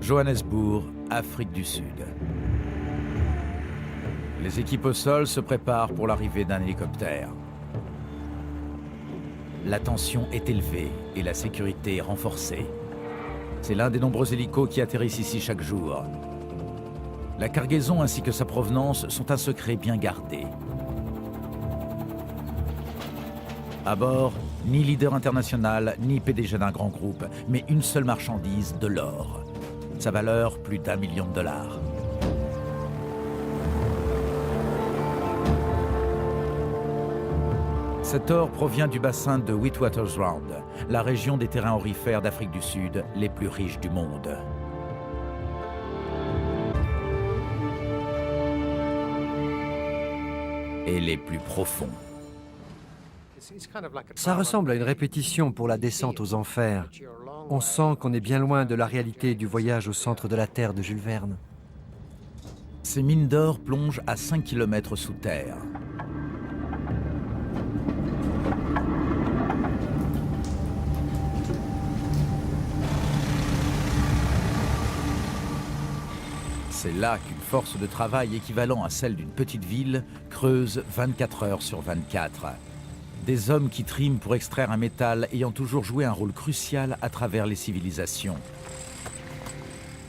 Johannesburg, Afrique du Sud. Les équipes au sol se préparent pour l'arrivée d'un hélicoptère. La tension est élevée et la sécurité est renforcée. C'est l'un des nombreux hélicos qui atterrissent ici chaque jour. La cargaison ainsi que sa provenance sont un secret bien gardé. À bord, ni leader international, ni PDG d'un grand groupe, mais une seule marchandise, de l'or. Sa valeur, plus d'1 million de dollars. Cet or provient du bassin de Witwatersrand, la région des terrains aurifères d'Afrique du Sud les plus riches du monde. Et les plus profonds. Ça ressemble à une répétition pour la descente aux enfers. On sent qu'on est bien loin de la réalité du voyage au centre de la Terre de Jules Verne. Ces mines d'or plongent à 5 km sous terre. C'est là qu'une force de travail équivalent à celle d'une petite ville creuse 24 heures sur 24. Des hommes qui triment pour extraire un métal ayant toujours joué un rôle crucial à travers les civilisations.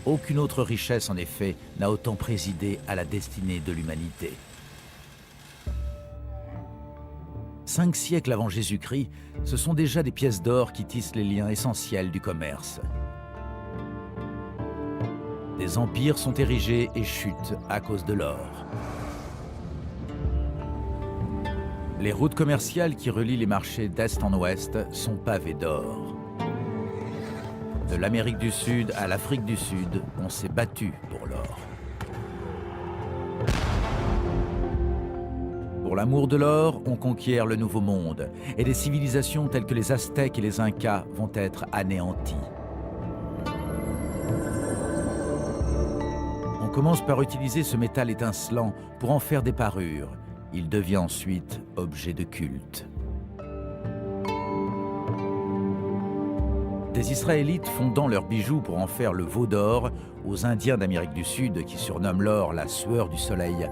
Aucune autre richesse, en effet, n'a autant présidé à la destinée de l'humanité. 5 siècles avant Jésus-Christ, ce sont déjà des pièces d'or qui tissent les liens essentiels du commerce. Des empires sont érigés et chutent à cause de l'or. Les routes commerciales qui relient les marchés d'est en ouest sont pavées d'or. De l'Amérique du Sud à l'Afrique du Sud, on s'est battu pour l'or. Pour l'amour de l'or, on conquiert le Nouveau Monde, et des civilisations telles que les Aztèques et les Incas vont être anéanties. On commence par utiliser ce métal étincelant pour en faire des parures. Il devient ensuite objet de culte. Des Israélites fondant leurs bijoux pour en faire le veau d'or, aux Indiens d'Amérique du Sud qui surnomment l'or la sueur du soleil,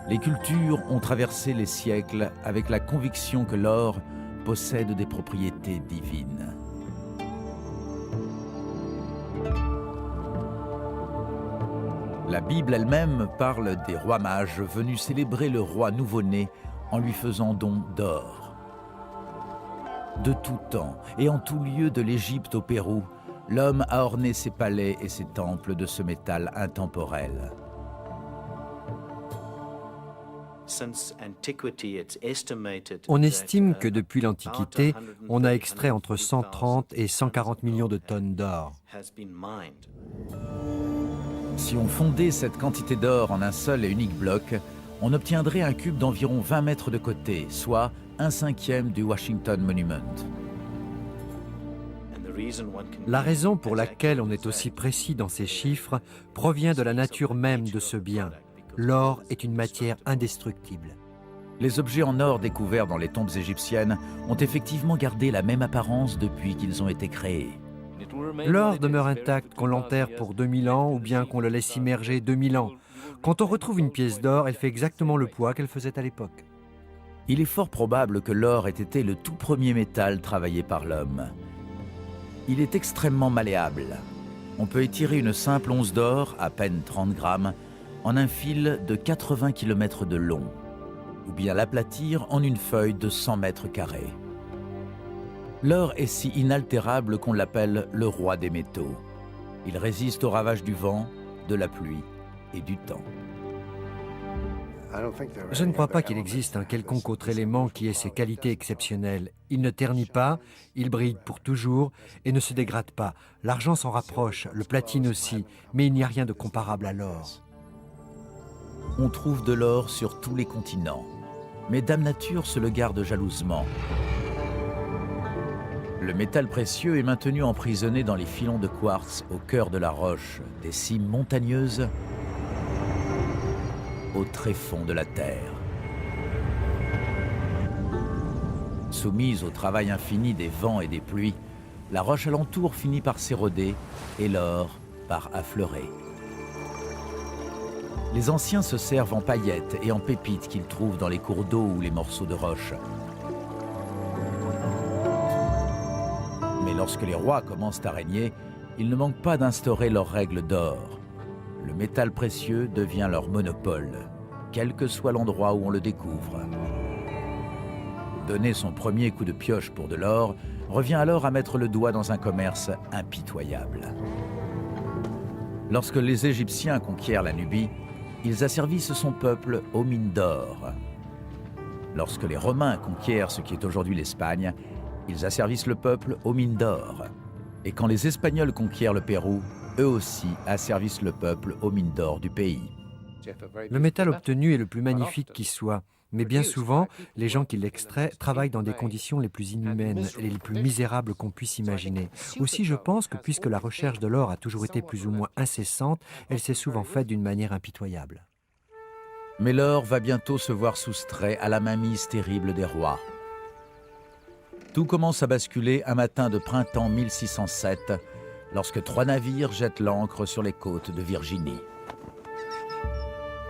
les cultures ont traversé les siècles avec la conviction que l'or possède des propriétés divines. La Bible elle-même parle des rois mages venus célébrer le roi nouveau-né en lui faisant don d'or. De tout temps et en tout lieu de l'Égypte au Pérou, l'homme a orné ses palais et ses temples de ce métal intemporel. On estime que depuis l'Antiquité, on a extrait entre 130 et 140 millions de tonnes d'or. Si on fondait cette quantité d'or en un seul et unique bloc, on obtiendrait un cube d'environ 20 mètres de côté, soit 1/5 du Washington Monument. La raison pour laquelle on est aussi précis dans ces chiffres provient de la nature même de ce bien. L'or est une matière indestructible. Les objets en or découverts dans les tombes égyptiennes ont effectivement gardé la même apparence depuis qu'ils ont été créés. L'or demeure intact qu'on l'enterre pour 2000 ans ou bien qu'on le laisse immerger 2000 ans. Quand on retrouve une pièce d'or, elle fait exactement le poids qu'elle faisait à l'époque. Il est fort probable que l'or ait été le tout premier métal travaillé par l'homme. Il est extrêmement malléable. On peut étirer une simple once d'or, à peine 30 grammes, en un fil de 80 km de long, ou bien l'aplatir en une feuille de 100 mètres carrés. L'or est si inaltérable qu'on l'appelle le roi des métaux. Il résiste aux ravages du vent, de la pluie et du temps. Je ne crois pas qu'il existe un quelconque autre élément qui ait ces qualités exceptionnelles. Il ne ternit pas, il brille pour toujours et ne se dégrade pas. L'argent s'en rapproche, le platine aussi, mais il n'y a rien de comparable à l'or. On trouve de l'or sur tous les continents, mais Dame Nature se le garde jalousement. Le métal précieux est maintenu emprisonné dans les filons de quartz au cœur de la roche, des cimes montagneuses au tréfonds de la terre. Soumise au travail infini des vents et des pluies, la roche alentour finit par s'éroder et l'or par affleurer. Les anciens se servent en paillettes et en pépites qu'ils trouvent dans les cours d'eau ou les morceaux de roche. Mais lorsque les rois commencent à régner, ils ne manquent pas d'instaurer leurs règles d'or. Le métal précieux devient leur monopole, quel que soit l'endroit où on le découvre. Donner son premier coup de pioche pour de l'or revient alors à mettre le doigt dans un commerce impitoyable. Lorsque les Égyptiens conquièrent la Nubie, ils asservissent son peuple aux mines d'or. Lorsque les Romains conquièrent ce qui est aujourd'hui l'Espagne, ils asservissent le peuple aux mines d'or. Et quand les Espagnols conquièrent le Pérou, eux aussi asservissent le peuple aux mines d'or du pays. Le métal obtenu est le plus magnifique qui soit, mais bien souvent, les gens qui l'extraient travaillent dans des conditions les plus inhumaines et les plus misérables qu'on puisse imaginer. Aussi, je pense que puisque la recherche de l'or a toujours été plus ou moins incessante, elle s'est souvent faite d'une manière impitoyable. Mais l'or va bientôt se voir soustrait à la mainmise terrible des rois. Tout commence à basculer un matin de printemps 1607, lorsque 3 navires jettent l'ancre sur les côtes de Virginie.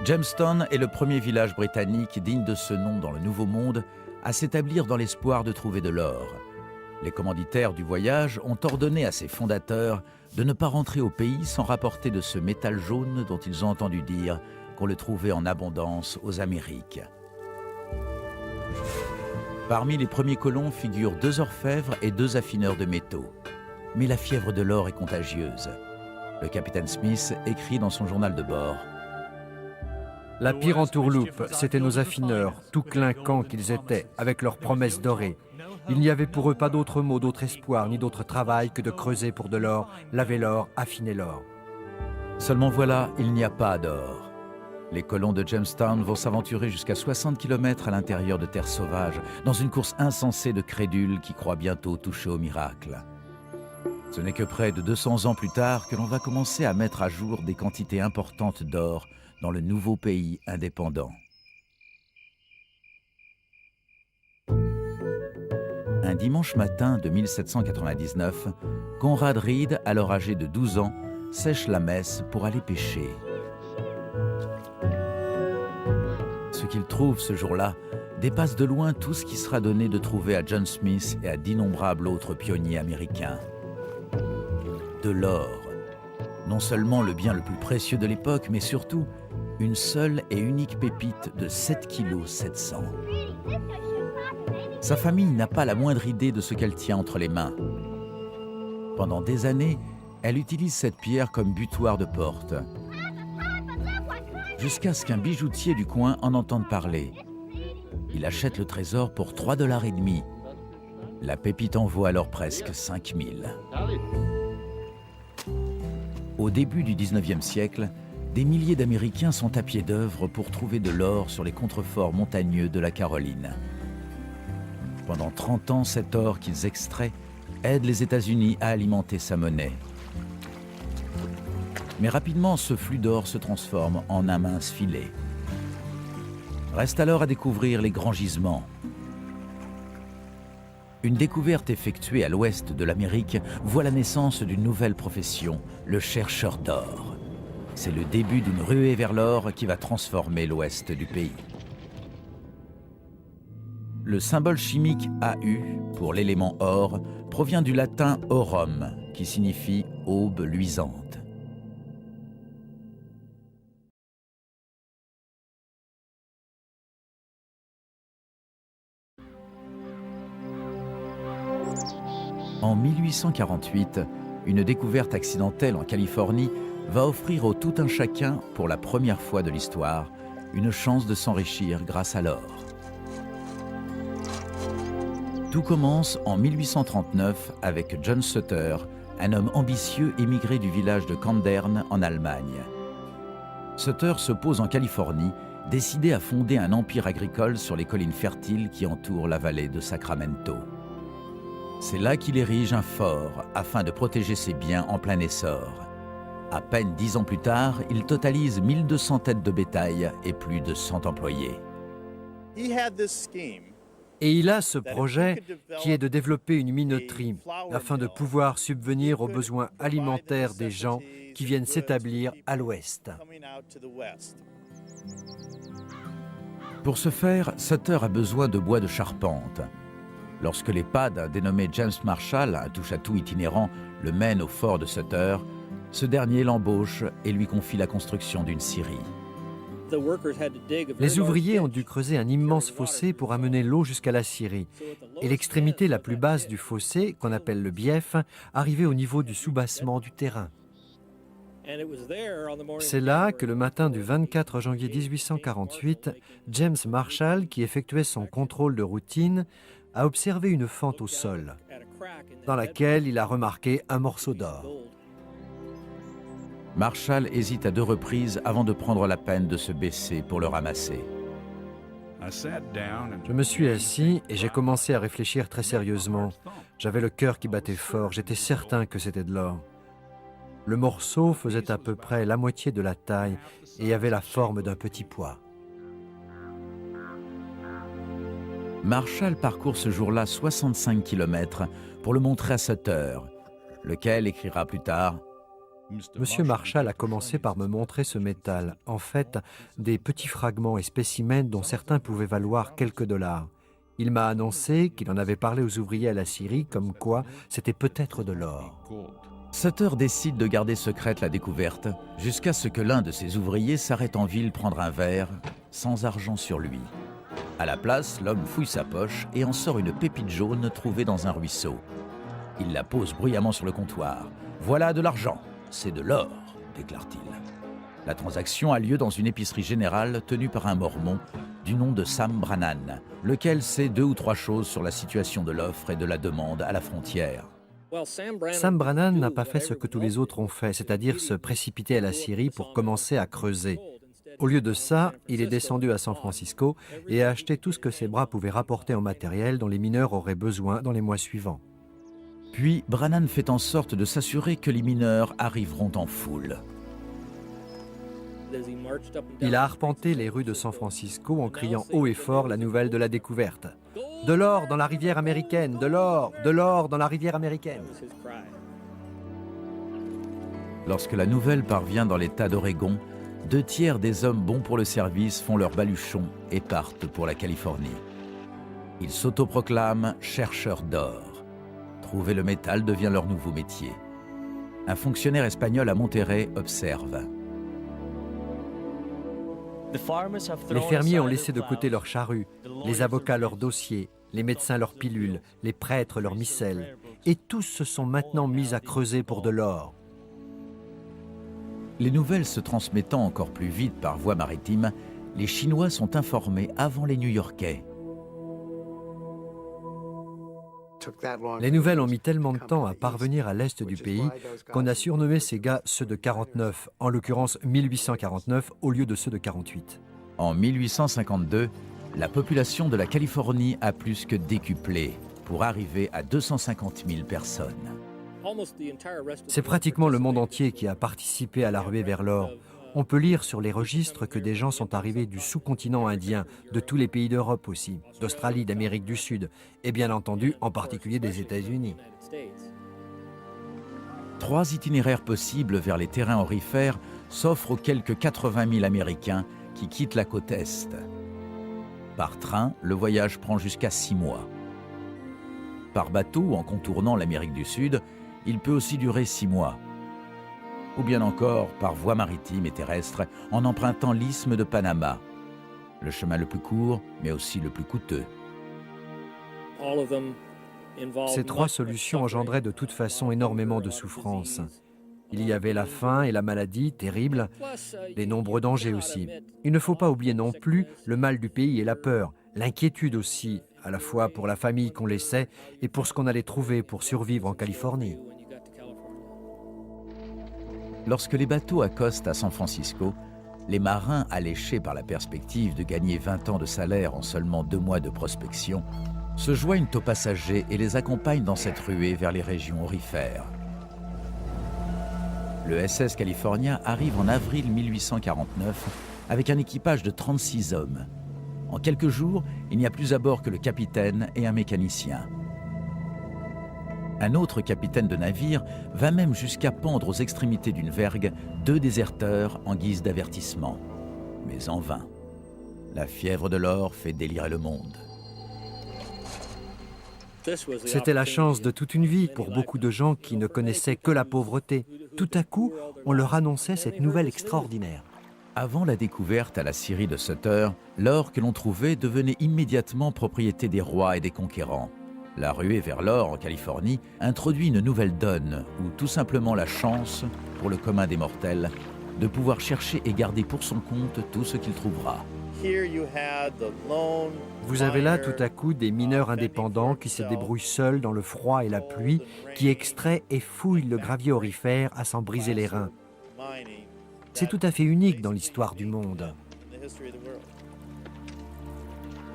Jamestown est le premier village britannique digne de ce nom dans le Nouveau Monde à s'établir dans l'espoir de trouver de l'or. Les commanditaires du voyage ont ordonné à ses fondateurs de ne pas rentrer au pays sans rapporter de ce métal jaune dont ils ont entendu dire qu'on le trouvait en abondance aux Amériques. Parmi les premiers colons figurent 2 orfèvres et 2 affineurs de métaux. Mais la fièvre de l'or est contagieuse. Le capitaine Smith écrit dans son journal de bord: La pire entourloupe, c'étaient nos affineurs, tout clinquants qu'ils étaient, avec leurs promesses dorées. Il n'y avait pour eux pas d'autre mot, d'autre espoir, ni d'autre travail que de creuser pour de l'or, laver l'or, affiner l'or. Seulement voilà, il n'y a pas d'or. Les colons de Jamestown vont s'aventurer jusqu'à 60 km à l'intérieur de terres sauvages, dans une course insensée de crédules qui croient bientôt toucher au miracle. Ce n'est que près de 200 ans plus tard que l'on va commencer à mettre à jour des quantités importantes d'or dans le nouveau pays indépendant. Un dimanche matin de 1799, Conrad Reed, alors âgé de 12 ans, sèche la messe pour aller pêcher. Ce qu'il trouve ce jour-là dépasse de loin tout ce qui sera donné de trouver à John Smith et à d'innombrables autres pionniers américains. De l'or. Non seulement le bien le plus précieux de l'époque, mais surtout une seule et unique pépite de 7,7 kg. Sa famille n'a pas la moindre idée de ce qu'elle tient entre les mains. Pendant des années, elle utilise cette pierre comme butoir de porte. Jusqu'à ce qu'un bijoutier du coin en entende parler. Il achète le trésor pour 3,5 $. La pépite en vaut alors presque 5 000. Au début du 19e siècle, des milliers d'Américains sont à pied d'œuvre pour trouver de l'or sur les contreforts montagneux de la Caroline. Pendant 30 ans, cet or qu'ils extraient aide les États-Unis à alimenter sa monnaie. Mais rapidement, ce flux d'or se transforme en un mince filet. Reste alors à découvrir les grands gisements. Une découverte effectuée à l'ouest de l'Amérique voit la naissance d'une nouvelle profession, le chercheur d'or. C'est le début d'une ruée vers l'or qui va transformer l'ouest du pays. Le symbole chimique AU pour l'élément or provient du latin aurum, qui signifie aube luisante. En 1848, une découverte accidentelle en Californie va offrir au tout un chacun, pour la première fois de l'histoire, une chance de s'enrichir grâce à l'or. Tout commence en 1839 avec John Sutter, un homme ambitieux émigré du village de Kandern en Allemagne. Sutter se pose en Californie, décidé à fonder un empire agricole sur les collines fertiles qui entourent la vallée de Sacramento. C'est là qu'il érige un fort afin de protéger ses biens en plein essor. À peine 10 ans plus tard, il totalise 1200 têtes de bétail et plus de 100 employés. Et il a ce projet qui est de développer une minoterie afin de pouvoir subvenir aux besoins alimentaires des gens qui viennent s'établir à l'ouest. Pour ce faire, Sutter a besoin de bois de charpente. Lorsque les pas d'un dénommé James Marshall, un touche-à-tout itinérant, le mènent au fort de Sutter, ce dernier l'embauche et lui confie la construction d'une scierie. Les ouvriers ont dû creuser un immense fossé pour amener l'eau jusqu'à la scierie. Et l'extrémité la plus basse du fossé, qu'on appelle le bief, arrivait au niveau du soubassement du terrain. C'est là que le matin du 24 janvier 1848, James Marshall, qui effectuait son contrôle de routine, a observé une fente au sol, dans laquelle il a remarqué un morceau d'or. Marshall hésite à 2 reprises avant de prendre la peine de se baisser pour le ramasser. Je me suis assis et j'ai commencé à réfléchir très sérieusement. J'avais le cœur qui battait fort, j'étais certain que c'était de l'or. Le morceau faisait à peu près la moitié de la taille et avait la forme d'un petit pois. Marshall parcourt ce jour-là 65 km pour le montrer à Sutter, lequel écrira plus tard « Monsieur Marshall a commencé par me montrer ce métal, en fait, des petits fragments et spécimens dont certains pouvaient valoir quelques dollars. Il m'a annoncé qu'il en avait parlé aux ouvriers à la scierie, comme quoi c'était peut-être de l'or. » Sutter décide de garder secrète la découverte jusqu'à ce que l'un de ses ouvriers s'arrête en ville prendre un verre, sans argent sur lui. À la place, l'homme fouille sa poche et en sort une pépite jaune trouvée dans un ruisseau. Il la pose bruyamment sur le comptoir. « Voilà de l'argent, c'est de l'or », déclare-t-il. La transaction a lieu dans une épicerie générale tenue par un mormon du nom de Sam Brannan, lequel sait 2 ou 3 choses sur la situation de l'offre et de la demande à la frontière. Sam Brannan n'a pas fait ce que tous les autres ont fait, c'est-à-dire se précipiter à la scierie pour commencer à creuser. Au lieu de ça, il est descendu à San Francisco et a acheté tout ce que ses bras pouvaient rapporter en matériel dont les mineurs auraient besoin dans les mois suivants. Puis, Brannan fait en sorte de s'assurer que les mineurs arriveront en foule. Il a arpenté les rues de San Francisco en criant haut et fort la nouvelle de la découverte. « De l'or dans la rivière américaine, de l'or dans la rivière américaine !» Lorsque la nouvelle parvient dans l'État d'Oregon, 2 tiers des hommes bons pour le service font leur baluchon et partent pour la Californie. Ils s'autoproclament chercheurs d'or. Trouver le métal devient leur nouveau métier. Un fonctionnaire espagnol à Monterrey observe. Les fermiers ont laissé de côté leurs charrues, les avocats leurs dossiers, les médecins leurs pilules, les prêtres leurs missels, et tous se sont maintenant mis à creuser pour de l'or. Les nouvelles se transmettant encore plus vite par voie maritime, les Chinois sont informés avant les New-Yorkais. Les nouvelles ont mis tellement de temps à parvenir à l'est du pays qu'on a surnommé ces gars ceux de 49, en l'occurrence 1849 au lieu de ceux de 48. En 1852, la population de la Californie a plus que décuplé pour arriver à 250 000 personnes. C'est pratiquement le monde entier qui a participé à la ruée vers l'or. On peut lire sur les registres que des gens sont arrivés du sous-continent indien, de tous les pays d'Europe aussi, d'Australie, d'Amérique du Sud, et bien entendu, en particulier des États-Unis. 3 itinéraires possibles vers les terrains aurifères s'offrent aux quelques 80 000 Américains qui quittent la côte Est. Par train, le voyage prend jusqu'à 6 mois. Par bateau, en contournant l'Amérique du Sud, il peut aussi durer 6 mois. Ou bien encore par voie maritime et terrestre en empruntant l'isthme de Panama, le chemin le plus court mais aussi le plus coûteux. Ces 3 solutions engendraient de toute façon énormément de souffrances. Il y avait la faim et la maladie terribles, les nombreux dangers aussi. Il ne faut pas oublier non plus le mal du pays et la peur, l'inquiétude aussi, à la fois pour la famille qu'on laissait et pour ce qu'on allait trouver pour survivre en Californie. Lorsque les bateaux accostent à San Francisco, les marins, alléchés par la perspective de gagner 20 ans de salaire en seulement 2 mois de prospection, se joignent aux passagers et les accompagnent dans cette ruée vers les régions aurifères. Le SS California arrive en avril 1849 avec un équipage de 36 hommes. En quelques jours, il n'y a plus à bord que le capitaine et un mécanicien. Un autre capitaine de navire va même jusqu'à pendre aux extrémités d'une vergue 2 déserteurs en guise d'avertissement. Mais en vain. La fièvre de l'or fait délirer le monde. C'était la chance de toute une vie pour beaucoup de gens qui ne connaissaient que la pauvreté. Tout à coup, on leur annonçait cette nouvelle extraordinaire. Avant la découverte à la scierie de Sutter, l'or que l'on trouvait devenait immédiatement propriété des rois et des conquérants. La ruée vers l'or en Californie introduit une nouvelle donne, ou tout simplement la chance, pour le commun des mortels, de pouvoir chercher et garder pour son compte tout ce qu'il trouvera. Vous avez là tout à coup des mineurs indépendants qui se débrouillent seuls dans le froid et la pluie, qui extraient et fouillent le gravier aurifère à s'en briser les reins. C'est tout à fait unique dans l'histoire du monde.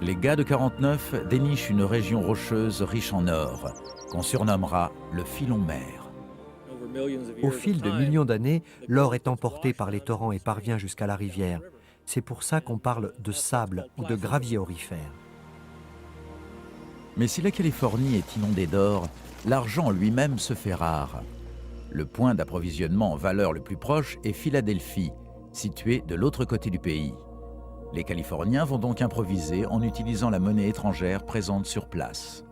Les gars de 49 dénichent une région rocheuse riche en or, qu'on surnommera le filon mer. Au fil de millions d'années, l'or est emporté par les torrents et parvient jusqu'à la rivière. C'est pour ça qu'on parle de sable ou de gravier aurifère. Mais si la Californie est inondée d'or, l'argent lui-même se fait rare. Le point d'approvisionnement en valeur le plus proche est Philadelphie, situé de l'autre côté du pays. Les Californiens vont donc improviser en utilisant la monnaie étrangère présente sur place.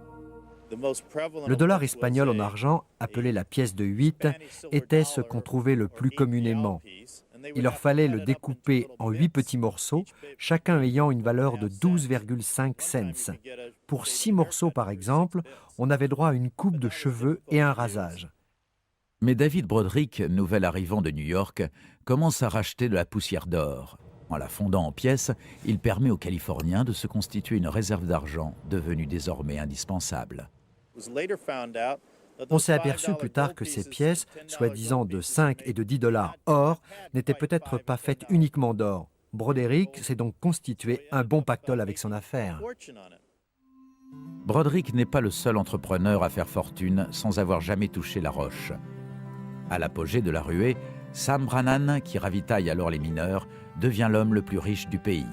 Le dollar espagnol en argent, appelé la pièce de 8, était ce qu'on trouvait le plus communément. Il leur fallait le découper en 8 petits morceaux, chacun ayant une valeur de 12,5 cents. Pour 6 morceaux par exemple, on avait droit à une coupe de cheveux et un rasage. Mais David Broderick, nouvel arrivant de New York, commence à racheter de la poussière d'or. En la fondant en pièces, il permet aux Californiens de se constituer une réserve d'argent devenue désormais indispensable. On s'est aperçu plus tard que ces pièces, soi-disant de 5 et de 10 dollars or, n'étaient peut-être pas faites uniquement d'or. Broderick s'est donc constitué un bon pactole avec son affaire. Broderick n'est pas le seul entrepreneur à faire fortune sans avoir jamais touché la roche. À l'apogée de la ruée, Sam Brannan, qui ravitaille alors les mineurs, devient l'homme le plus riche du pays.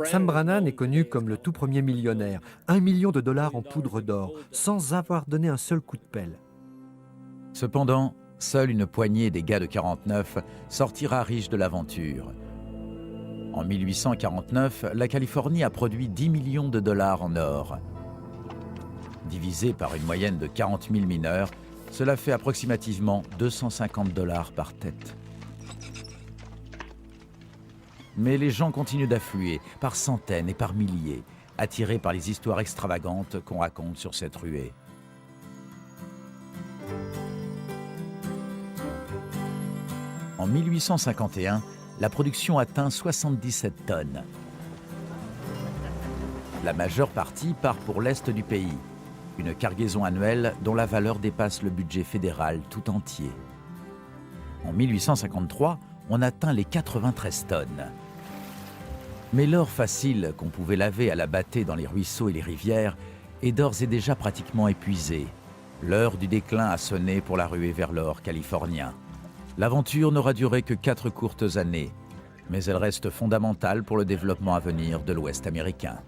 Sam Brannan est connu comme le tout premier millionnaire, 1 million de dollars en poudre d'or, sans avoir donné un seul coup de pelle. Cependant, seule une poignée des gars de 49 sortira riche de l'aventure. En 1849, la Californie a produit 10 millions de dollars en or. Divisé par une moyenne de 40 000 mineurs, cela fait approximativement 250 dollars par tête. Mais les gens continuent d'affluer, par centaines et par milliers, attirés par les histoires extravagantes qu'on raconte sur cette ruée. En 1851, la production atteint 77 tonnes. La majeure partie part pour l'est du pays, une cargaison annuelle dont la valeur dépasse le budget fédéral tout entier. En 1853, on atteint les 93 tonnes. Mais l'or facile qu'on pouvait laver à la bâtée dans les ruisseaux et les rivières est d'ores et déjà pratiquement épuisé. L'heure du déclin a sonné pour la ruée vers l'or californien. L'aventure n'aura duré que 4 courtes années, mais elle reste fondamentale pour le développement à venir de l'Ouest américain.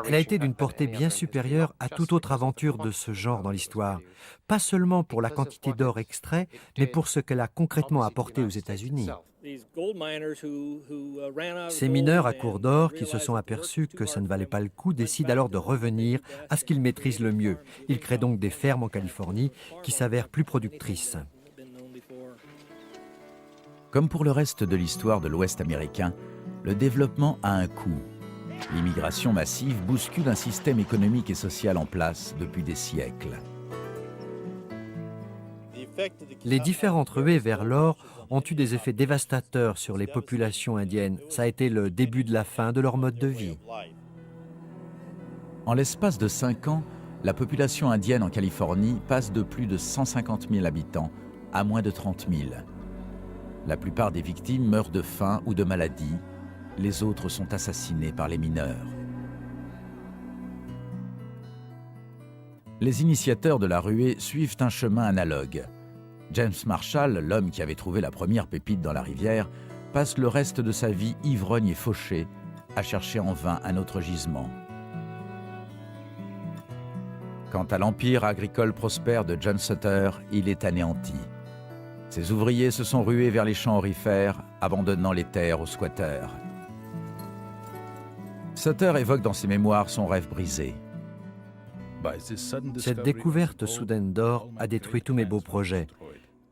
Elle a été d'une portée bien supérieure à toute autre aventure de ce genre dans l'histoire. Pas seulement pour la quantité d'or extrait, mais pour ce qu'elle a concrètement apporté aux États-Unis. Ces mineurs à court d'or qui se sont aperçus que ça ne valait pas le coup décident alors de revenir à ce qu'ils maîtrisent le mieux. Ils créent donc des fermes en Californie qui s'avèrent plus productrices. Comme pour le reste de l'histoire de l'Ouest américain, le développement a un coût. L'immigration massive bouscule un système économique et social en place depuis des siècles. Les différentes ruées vers l'or ont eu des effets dévastateurs sur les populations indiennes. Ça a été le début de la fin de leur mode de vie. En l'espace de 5 ans, la population indienne en Californie passe de plus de 150 000 habitants à moins de 30 000. La plupart des victimes meurent de faim ou de maladie. Les autres sont assassinés par les mineurs. Les initiateurs de la ruée suivent un chemin analogue. James Marshall, l'homme qui avait trouvé la première pépite dans la rivière, passe le reste de sa vie ivrogne et fauché à chercher en vain un autre gisement. Quant à l'empire agricole prospère de John Sutter, il est anéanti. Ses ouvriers se sont rués vers les champs aurifères, abandonnant les terres aux squatteurs. Sutter évoque dans ses mémoires son rêve brisé. Cette découverte soudaine d'or a détruit tous mes beaux projets.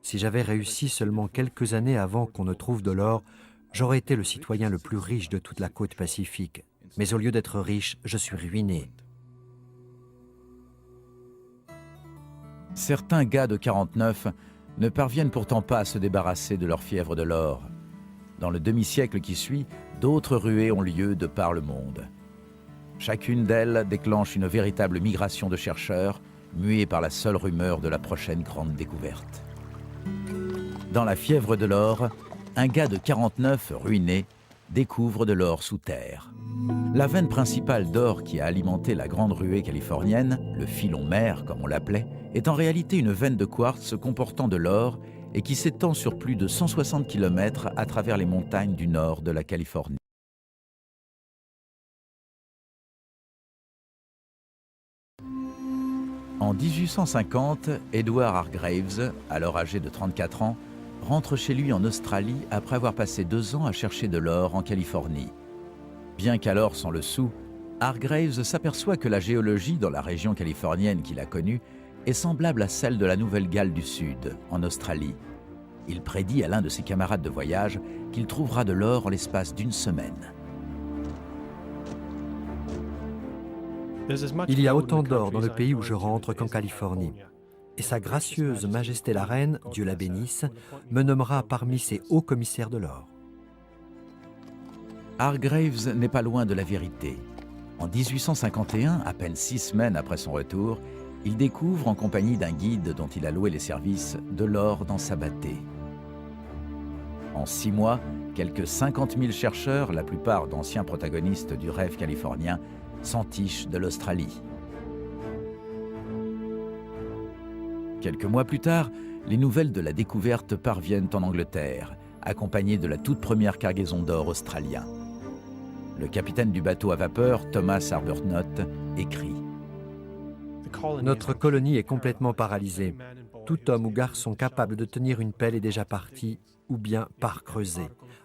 Si j'avais réussi seulement quelques années avant qu'on ne trouve de l'or, j'aurais été le citoyen le plus riche de toute la côte pacifique. Mais au lieu d'être riche, je suis ruiné. Certains gars de 49 ne parviennent pourtant pas à se débarrasser de leur fièvre de l'or. Dans le demi-siècle qui suit, d'autres ruées ont lieu de par le monde. Chacune d'elles déclenche une véritable migration de chercheurs, mués par la seule rumeur de la prochaine grande découverte. Dans la fièvre de l'or, un gars de 49, ruiné, découvre de l'or sous terre. La veine principale d'or qui a alimenté la grande ruée californienne, le filon mer comme on l'appelait, est en réalité une veine de quartz comportant de l'or et qui s'étend sur plus de 160 km à travers les montagnes du nord de la Californie. En 1850, Edward Hargreaves, alors âgé de 34 ans, rentre chez lui en Australie après avoir passé 2 ans à chercher de l'or en Californie. Bien qu'alors sans le sou, Hargreaves s'aperçoit que la géologie dans la région californienne qu'il a connue est semblable à celle de la Nouvelle-Galles du Sud, en Australie. Il prédit à l'un de ses camarades de voyage qu'il trouvera de l'or en l'espace d'1 semaine. Il y a autant d'or dans le pays où je rentre qu'en Californie. Et sa gracieuse Majesté la Reine, Dieu la bénisse, me nommera parmi ses hauts commissaires de l'or. Hargreaves n'est pas loin de la vérité. En 1851, à peine 6 semaines après son retour, il découvre, en compagnie d'un guide dont il a loué les services, de l'or dans sa battée. En 6 mois, quelques 50 000 chercheurs, la plupart d'anciens protagonistes du rêve californien, s'entichent de l'Australie. Quelques mois plus tard, les nouvelles de la découverte parviennent en Angleterre, accompagnées de la toute première cargaison d'or australien. Le capitaine du bateau à vapeur, Thomas Arbuthnot, écrit « Notre colonie est complètement paralysée. Tout homme ou garçon capable de tenir une pelle est déjà parti, ou bien part creusé.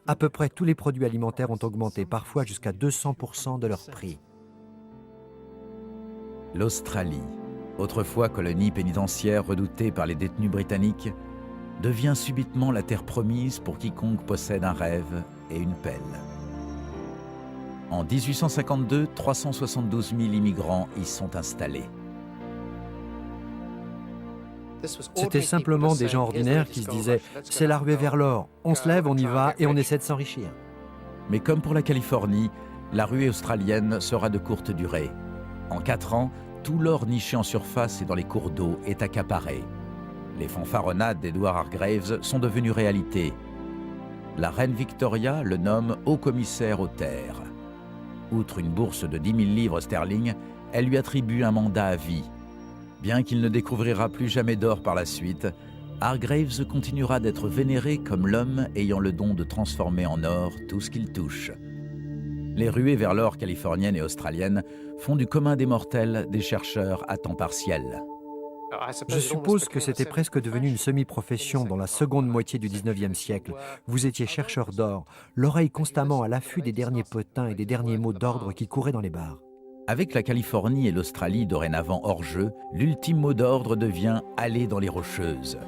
À peu près tous les produits alimentaires ont augmenté, parfois jusqu'à 200% de leur prix. » L'Australie, autrefois colonie pénitentiaire redoutée par les détenus britanniques, devient subitement la terre promise pour quiconque possède un rêve et une pelle. En 1852, 372 000 immigrants y sont installés. C'était simplement des gens ordinaires qui se disaient « c'est la ruée vers l'or, on se lève, on y va et on essaie de s'enrichir ». Mais comme pour la Californie, la ruée australienne sera de courte durée. En 4 ans, tout l'or niché en surface et dans les cours d'eau est accaparé. Les fanfaronnades d'Edward Hargreaves sont devenues réalité. La reine Victoria le nomme haut-commissaire aux terres. Outre une bourse de 10 000 livres sterling, elle lui attribue un mandat à vie. Bien qu'il ne découvrira plus jamais d'or par la suite, Hargreaves continuera d'être vénéré comme l'homme ayant le don de transformer en or tout ce qu'il touche. Les ruées vers l'or californienne et australienne font du commun des mortels des chercheurs à temps partiel. Je suppose que c'était presque devenu une semi-profession dans la seconde moitié du 19e siècle. Vous étiez chercheur d'or, l'oreille constamment à l'affût des derniers potins et des derniers mots d'ordre qui couraient dans les bars. Avec la Californie et l'Australie dorénavant hors jeu, l'ultime mot d'ordre devient « aller dans les Rocheuses ».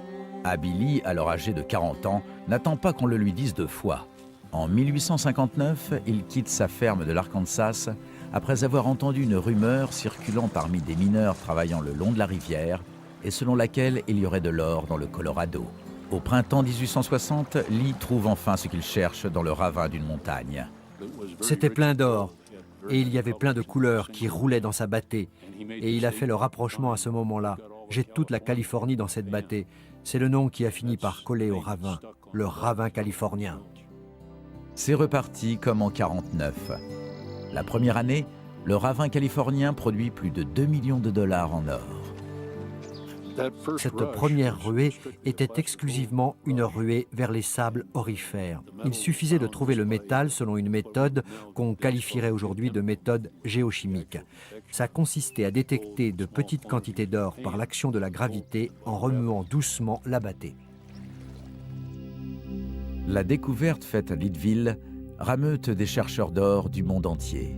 Billy, alors âgé de 40 ans, n'attend pas qu'on le lui dise 2 fois. En 1859, il quitte sa ferme de l'Arkansas après avoir entendu une rumeur circulant parmi des mineurs travaillant le long de la rivière et selon laquelle il y aurait de l'or dans le Colorado. Au printemps 1860, Lee trouve enfin ce qu'il cherche dans le ravin d'une montagne. C'était plein d'or et il y avait plein de couleurs qui roulaient dans sa battée. Et il a fait le rapprochement à ce moment-là. J'ai toute la Californie dans cette battée. C'est le nom qui a fini par coller au ravin, le ravin californien. C'est reparti comme en 1949. La première année, le ravin californien produit plus de 2 millions de dollars en or. Cette première ruée était exclusivement une ruée vers les sables aurifères. Il suffisait de trouver le métal selon une méthode qu'on qualifierait aujourd'hui de méthode géochimique. Ça consistait à détecter de petites quantités d'or par l'action de la gravité en remuant doucement la battée. La découverte faite à Leadville rameute des chercheurs d'or du monde entier.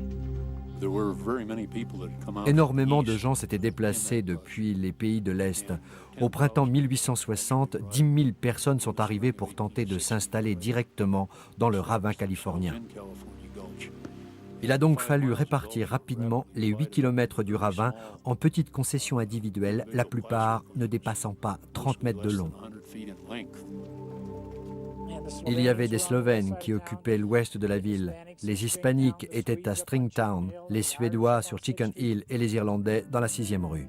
Énormément de gens s'étaient déplacés depuis les pays de l'Est. Au printemps 1860, 10 000 personnes sont arrivées pour tenter de s'installer directement dans le ravin californien. Il a donc fallu répartir rapidement les 8 km du ravin en petites concessions individuelles, la plupart ne dépassant pas 30 mètres de long. Il y avait des Slovènes qui occupaient l'ouest de la ville, les Hispaniques étaient à Stringtown, les Suédois sur Chicken Hill et les Irlandais dans la 6e rue.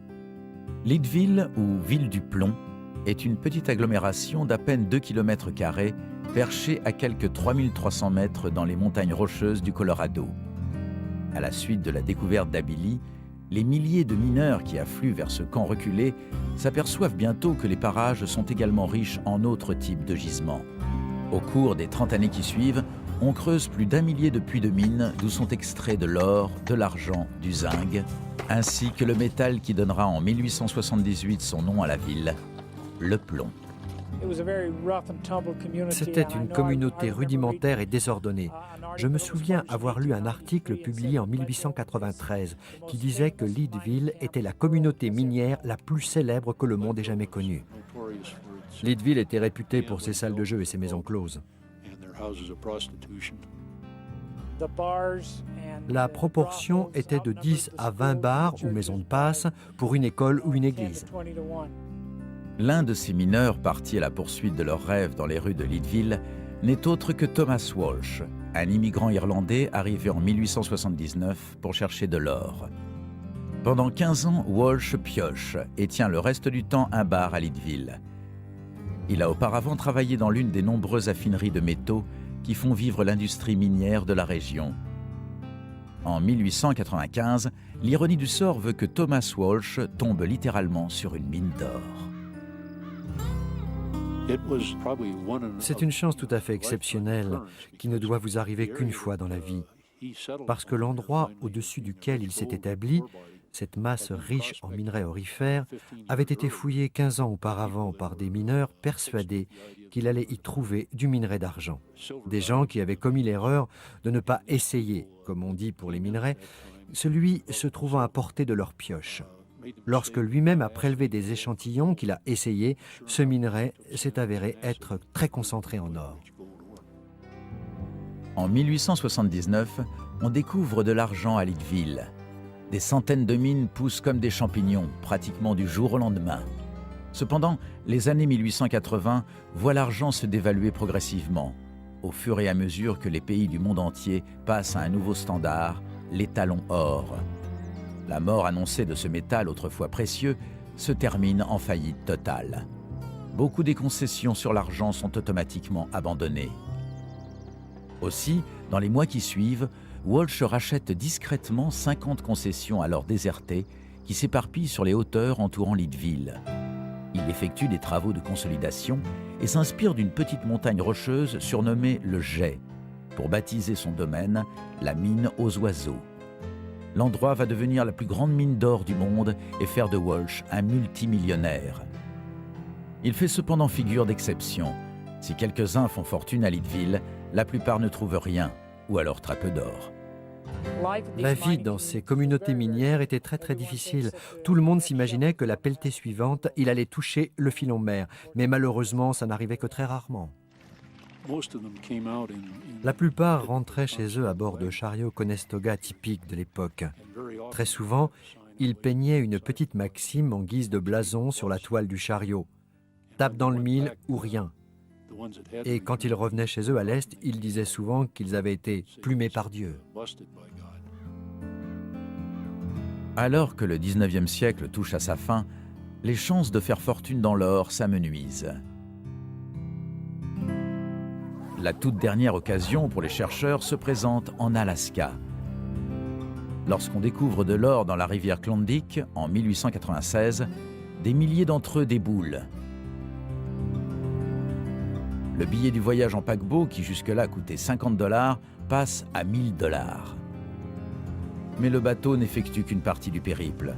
Leadville, ou Ville du Plomb, est une petite agglomération d'à peine 2 km² perchée à quelques 3300 mètres dans les montagnes rocheuses du Colorado. À la suite de la découverte d'Abilene, les milliers de mineurs qui affluent vers ce camp reculé s'aperçoivent bientôt que les parages sont également riches en autres types de gisements. Au cours des 30 années qui suivent, on creuse plus d'1 millier de puits de mines d'où sont extraits de l'or, de l'argent, du zinc, ainsi que le métal qui donnera en 1878 son nom à la ville, le plomb. C'était une communauté rudimentaire et désordonnée. Je me souviens avoir lu un article publié en 1893 qui disait que Leadville était la communauté minière la plus célèbre que le monde ait jamais connue. Leadville était réputée pour ses salles de jeu et ses maisons closes. La proportion était de 10 à 20 bars ou maisons de passe pour une école ou une église. L'un de ces mineurs partis à la poursuite de leurs rêves dans les rues de Leadville n'est autre que Thomas Walsh, un immigrant irlandais arrivé en 1879 pour chercher de l'or. Pendant 15 ans, Walsh pioche et tient le reste du temps un bar à Leadville. Il a auparavant travaillé dans l'une des nombreuses affineries de métaux qui font vivre l'industrie minière de la région. En 1895, l'ironie du sort veut que Thomas Walsh tombe littéralement sur une mine d'or. C'est une chance tout à fait exceptionnelle qui ne doit vous arriver qu'une fois dans la vie, parce que l'endroit au-dessus duquel il s'est établi, cette masse riche en minerais aurifères, avait été fouillé 15 ans auparavant par des mineurs persuadés qu'il allait y trouver du minerai d'argent. Des gens qui avaient commis l'erreur de ne pas essayer, comme on dit pour les minerais, celui se trouvant à portée de leur pioche. Lorsque lui-même a prélevé des échantillons qu'il a essayés, ce minerai s'est avéré être très concentré en or. En 1879, on découvre de l'argent à Leadville. Des centaines de mines poussent comme des champignons, pratiquement du jour au lendemain. Cependant, les années 1880 voient l'argent se dévaluer progressivement, au fur et à mesure que les pays du monde entier passent à un nouveau standard, l'étalon or. La mort annoncée de ce métal autrefois précieux se termine en faillite totale. Beaucoup des concessions sur l'argent sont automatiquement abandonnées. Aussi, dans les mois qui suivent, Walsh rachète discrètement 50 concessions alors désertées qui s'éparpillent sur les hauteurs entourant Leadville. Il effectue des travaux de consolidation et s'inspire d'une petite montagne rocheuse surnommée le Jet pour baptiser son domaine la mine aux oiseaux. L'endroit va devenir la plus grande mine d'or du monde et faire de Walsh un multimillionnaire. Il fait cependant figure d'exception. Si quelques-uns font fortune à Leadville, la plupart ne trouvent rien, ou alors très peu d'or. La vie dans ces communautés minières était très difficile. Tout le monde s'imaginait que la pelletée suivante, il allait toucher le filon mer. Mais malheureusement, ça n'arrivait que très rarement. La plupart rentraient chez eux à bord de chariots Conestoga typiques de l'époque. Très souvent, ils peignaient une petite maxime en guise de blason sur la toile du chariot. Tape dans le mille ou rien. Et quand ils revenaient chez eux à l'Est, ils disaient souvent qu'ils avaient été plumés par Dieu. Alors que le 19e siècle touche à sa fin, les chances de faire fortune dans l'or s'amenuisent. La toute dernière occasion pour les chercheurs se présente en Alaska. Lorsqu'on découvre de l'or dans la rivière Klondike en 1896, Des milliers d'entre eux déboulent. Le billet du voyage en paquebot, qui jusque-là coûtait 50 $, passe à 1000 $. Mais le bateau n'effectue qu'une partie du périple.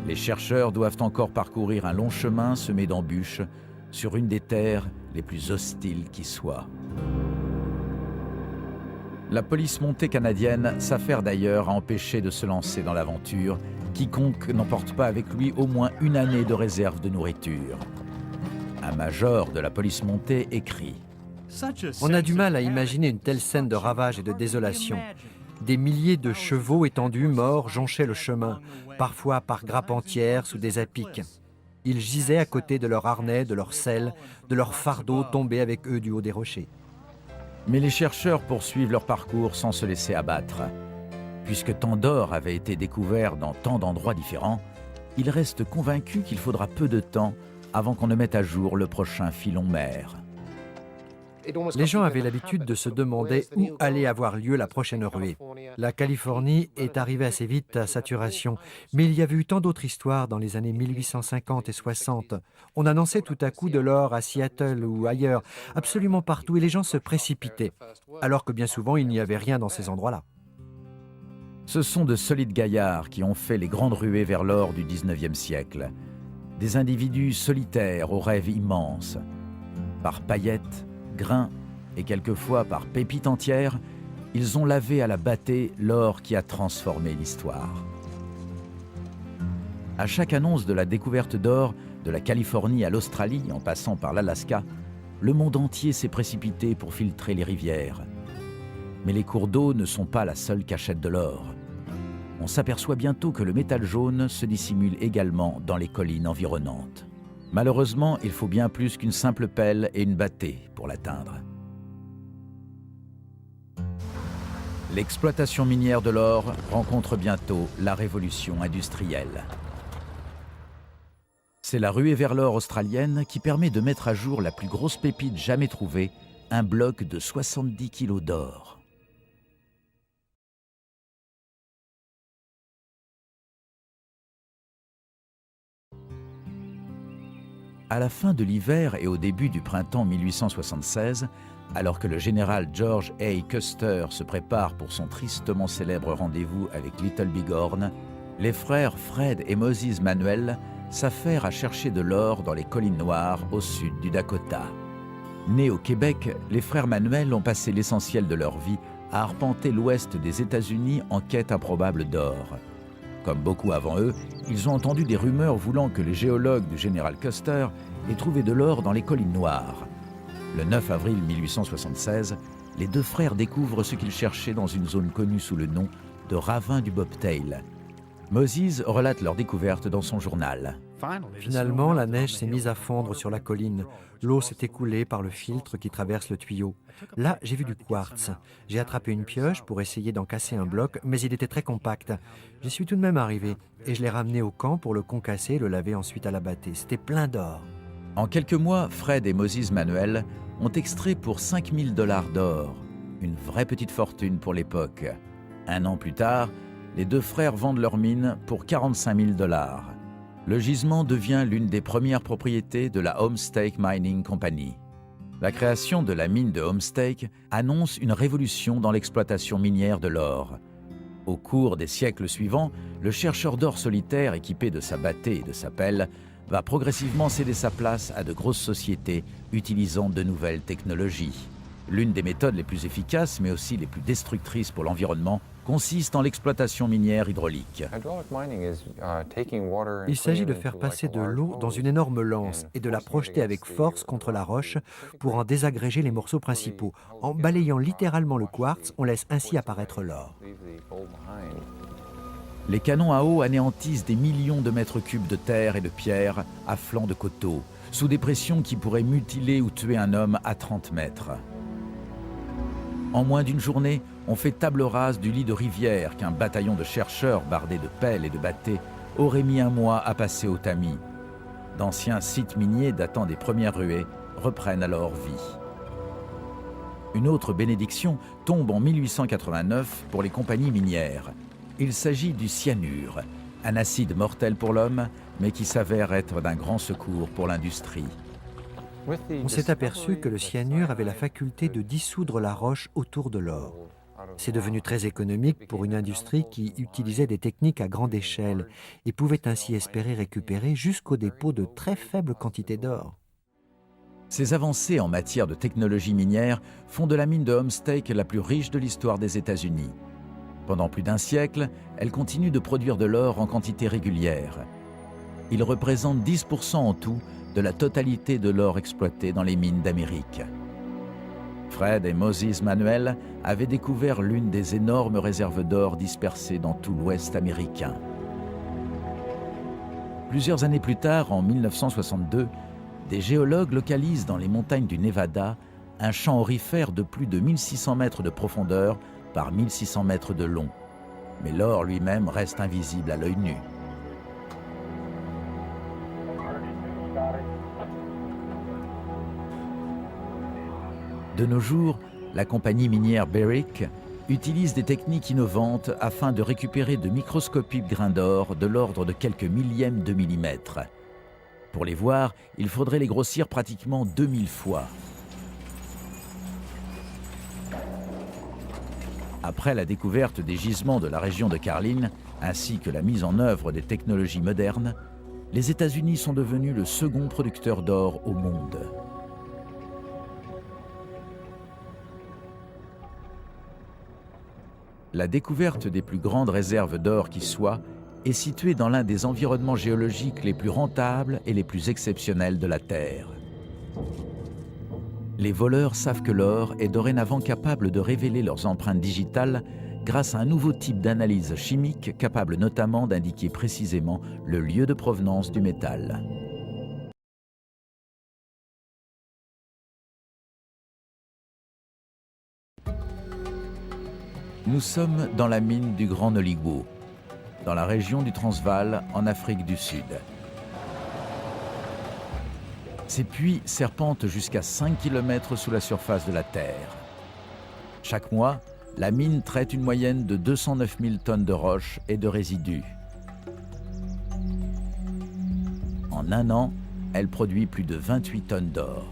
Les chercheurs doivent encore parcourir un long chemin semé d'embûches sur une des terres les plus hostiles qui soient. La police montée canadienne s'affaire d'ailleurs à empêcher de se lancer dans l'aventure quiconque n'emporte pas avec lui au moins une année de réserve de nourriture. Un major de la police montée écrit « On a du mal à imaginer une telle scène de ravage et de désolation. Des milliers de chevaux étendus, morts, jonchaient le chemin, parfois par grappes entières sous des apics. Ils gisaient à côté de leurs harnais, de leurs selles, de leurs fardeaux tombés avec eux du haut des rochers. » Mais les chercheurs poursuivent leur parcours sans se laisser abattre. Puisque tant d'or avait été découvert dans tant d'endroits différents, ils restent convaincus qu'il faudra peu de temps avant qu'on ne mette à jour le prochain filon mer. Les gens avaient l'habitude de se demander où allait avoir lieu la prochaine ruée. La Californie est arrivée assez vite à saturation, mais il y avait eu tant d'autres histoires dans les années 1850 et 60. On annonçait tout à coup de l'or à Seattle ou ailleurs, absolument partout, et les gens se précipitaient, alors que bien souvent il n'y avait rien dans ces endroits-là. Ce sont de solides gaillards qui ont fait les grandes ruées vers l'or du 19e siècle. Des individus solitaires aux rêves immenses. Par paillettes, grains et quelquefois par pépites entières, ils ont lavé à la bâtée l'or qui a transformé l'histoire. À chaque annonce de la découverte d'or, de la Californie à l'Australie en passant par l'Alaska, le monde entier s'est précipité pour filtrer les rivières. Mais les cours d'eau ne sont pas la seule cachette de l'or. On s'aperçoit bientôt que le métal jaune se dissimule également dans les collines environnantes. Malheureusement, il faut bien plus qu'une simple pelle et une bâtée pour l'atteindre. L'exploitation minière de l'or rencontre bientôt la révolution industrielle. C'est la ruée vers l'or australienne qui permet de mettre à jour la plus grosse pépite jamais trouvée, un bloc de 70 kilos d'or. À la fin de l'hiver et au début du printemps 1876, alors que le général George A. Custer se prépare pour son tristement célèbre rendez-vous avec Little Bighorn, les frères Fred et Moses Manuel s'affairent à chercher de l'or dans les collines noires au sud du Dakota. Nés au Québec, les frères Manuel ont passé l'essentiel de leur vie à arpenter l'ouest des États-Unis en quête improbable d'or. Comme beaucoup avant eux, ils ont entendu des rumeurs voulant que les géologues du général Custer aient trouvé de l'or dans les collines noires. Le 9 avril 1876, les deux frères découvrent ce qu'ils cherchaient dans une zone connue sous le nom de ravin du Bobtail. Moses relate leur découverte dans son journal. Finalement, la neige s'est mise à fondre sur la colline. L'eau s'est écoulée par le filtre qui traverse le tuyau. Là, j'ai vu du quartz. J'ai attrapé une pioche pour essayer d'en casser un bloc, mais il était très compact. J'y suis tout de même arrivé et je l'ai ramené au camp pour le concasser et le laver ensuite à la bâtée. C'était plein d'or. En quelques mois, Fred et Moses Manuel ont extrait pour 5 000 $ d'or, une vraie petite fortune pour l'époque. Un an plus tard, les deux frères vendent leur mine pour 45 000 $. Le gisement devient l'une des premières propriétés de la Homestake Mining Company. La création de la mine de Homestake annonce une révolution dans l'exploitation minière de l'or. Au cours des siècles suivants, le chercheur d'or solitaire équipé de sa bâtée et de sa pelle va progressivement céder sa place à de grosses sociétés utilisant de nouvelles technologies. L'une des méthodes les plus efficaces, mais aussi les plus destructrices pour l'environnement, consiste en l'exploitation minière hydraulique. Il s'agit de faire passer de l'eau dans une énorme lance et de la projeter avec force contre la roche pour en désagréger les morceaux principaux. En balayant littéralement le quartz, on laisse ainsi apparaître l'or. Les canons à eau anéantissent des millions de mètres cubes de terre et de pierre à flanc de coteaux, sous des pressions qui pourraient mutiler ou tuer un homme à 30 mètres. En moins d'une journée, on fait table rase du lit de rivière qu'un bataillon de chercheurs bardés de pelles et de bâtées aurait mis un mois à passer au tamis. D'anciens sites miniers datant des premières ruées reprennent alors vie. Une autre bénédiction tombe en 1889 pour les compagnies minières. Il s'agit du cyanure, Un acide mortel pour l'homme, mais qui s'avère être d'un grand secours pour l'industrie. On s'est aperçu que le cyanure avait la faculté de dissoudre la roche autour de l'or. C'est devenu très économique pour une industrie qui utilisait des techniques à grande échelle et pouvait ainsi espérer récupérer jusqu'au dépôt de très faibles quantités d'or. Ces avancées en matière de technologie minière font de la mine de Homestake la plus riche de l'histoire des États-Unis. Pendant plus d'un siècle, elle continue de produire de l'or en quantité régulière. Il représente 10% en tout de la totalité de l'or exploité dans les mines d'Amérique. Fred et Moses Manuel avaient découvert l'une des énormes réserves d'or dispersées dans tout l'Ouest américain. Plusieurs années plus tard, en 1962, des géologues localisent dans les montagnes du Nevada un champ aurifère de plus de 1600 mètres de profondeur par 1600 mètres de long. Mais l'or lui-même reste invisible à l'œil nu. De nos jours, la compagnie minière Barrick utilise des techniques innovantes afin de récupérer de microscopiques grains d'or de l'ordre de quelques millièmes de millimètre. Pour les voir, il faudrait les grossir pratiquement 2000 fois. Après la découverte des gisements de la région de Carlin, ainsi que la mise en œuvre des technologies modernes, les États-Unis sont devenus le second producteur d'or au monde. La découverte des plus grandes réserves d'or qui soient est située dans l'un des environnements géologiques les plus rentables et les plus exceptionnels de la Terre. Les voleurs savent que l'or est dorénavant capable de révéler leurs empreintes digitales grâce à un nouveau type d'analyse chimique capable notamment d'indiquer précisément le lieu de provenance du métal. Nous sommes dans la mine du Grand Noligwo, dans la région du Transvaal, en Afrique du Sud. Ces puits serpentent jusqu'à 5 km sous la surface de la Terre. Chaque mois, la mine traite une moyenne de 209 000 tonnes de roches et de résidus. En un an, elle produit plus de 28 tonnes d'or.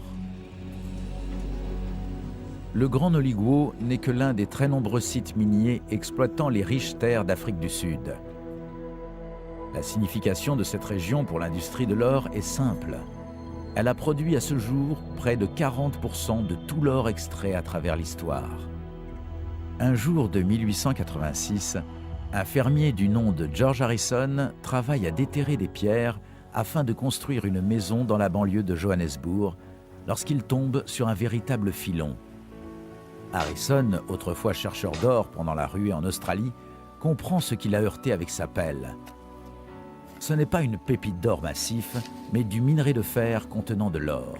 Le Grand Noligwo n'est que l'un des très nombreux sites miniers exploitant les riches terres d'Afrique du Sud. La signification de cette région pour l'industrie de l'or est simple. Elle a produit à ce jour près de 40% de tout l'or extrait à travers l'histoire. Un jour de 1886, un fermier du nom de George Harrison travaille à déterrer des pierres afin de construire une maison dans la banlieue de Johannesburg lorsqu'il tombe sur un véritable filon. Harrison, autrefois chercheur d'or pendant la ruée en Australie, comprend ce qu'il a heurté avec sa pelle. Ce n'est pas une pépite d'or massif, mais du minerai de fer contenant de l'or.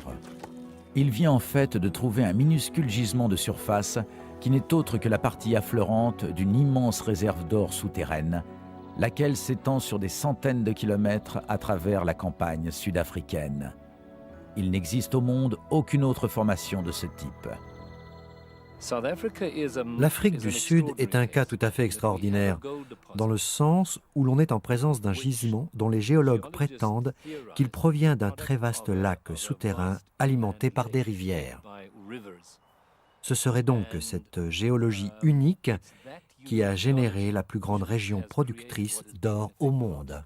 Il vient en fait de trouver un minuscule gisement de surface qui n'est autre que la partie affleurante d'une immense réserve d'or souterraine, laquelle s'étend sur des centaines de kilomètres à travers la campagne sud-africaine. Il n'existe au monde aucune autre formation de ce type. L'Afrique du Sud est un cas tout à fait extraordinaire, dans le sens où l'on est en présence d'un gisement dont les géologues prétendent qu'il provient d'un très vaste lac souterrain alimenté par des rivières. Ce serait donc cette géologie unique qui a généré la plus grande région productrice d'or au monde.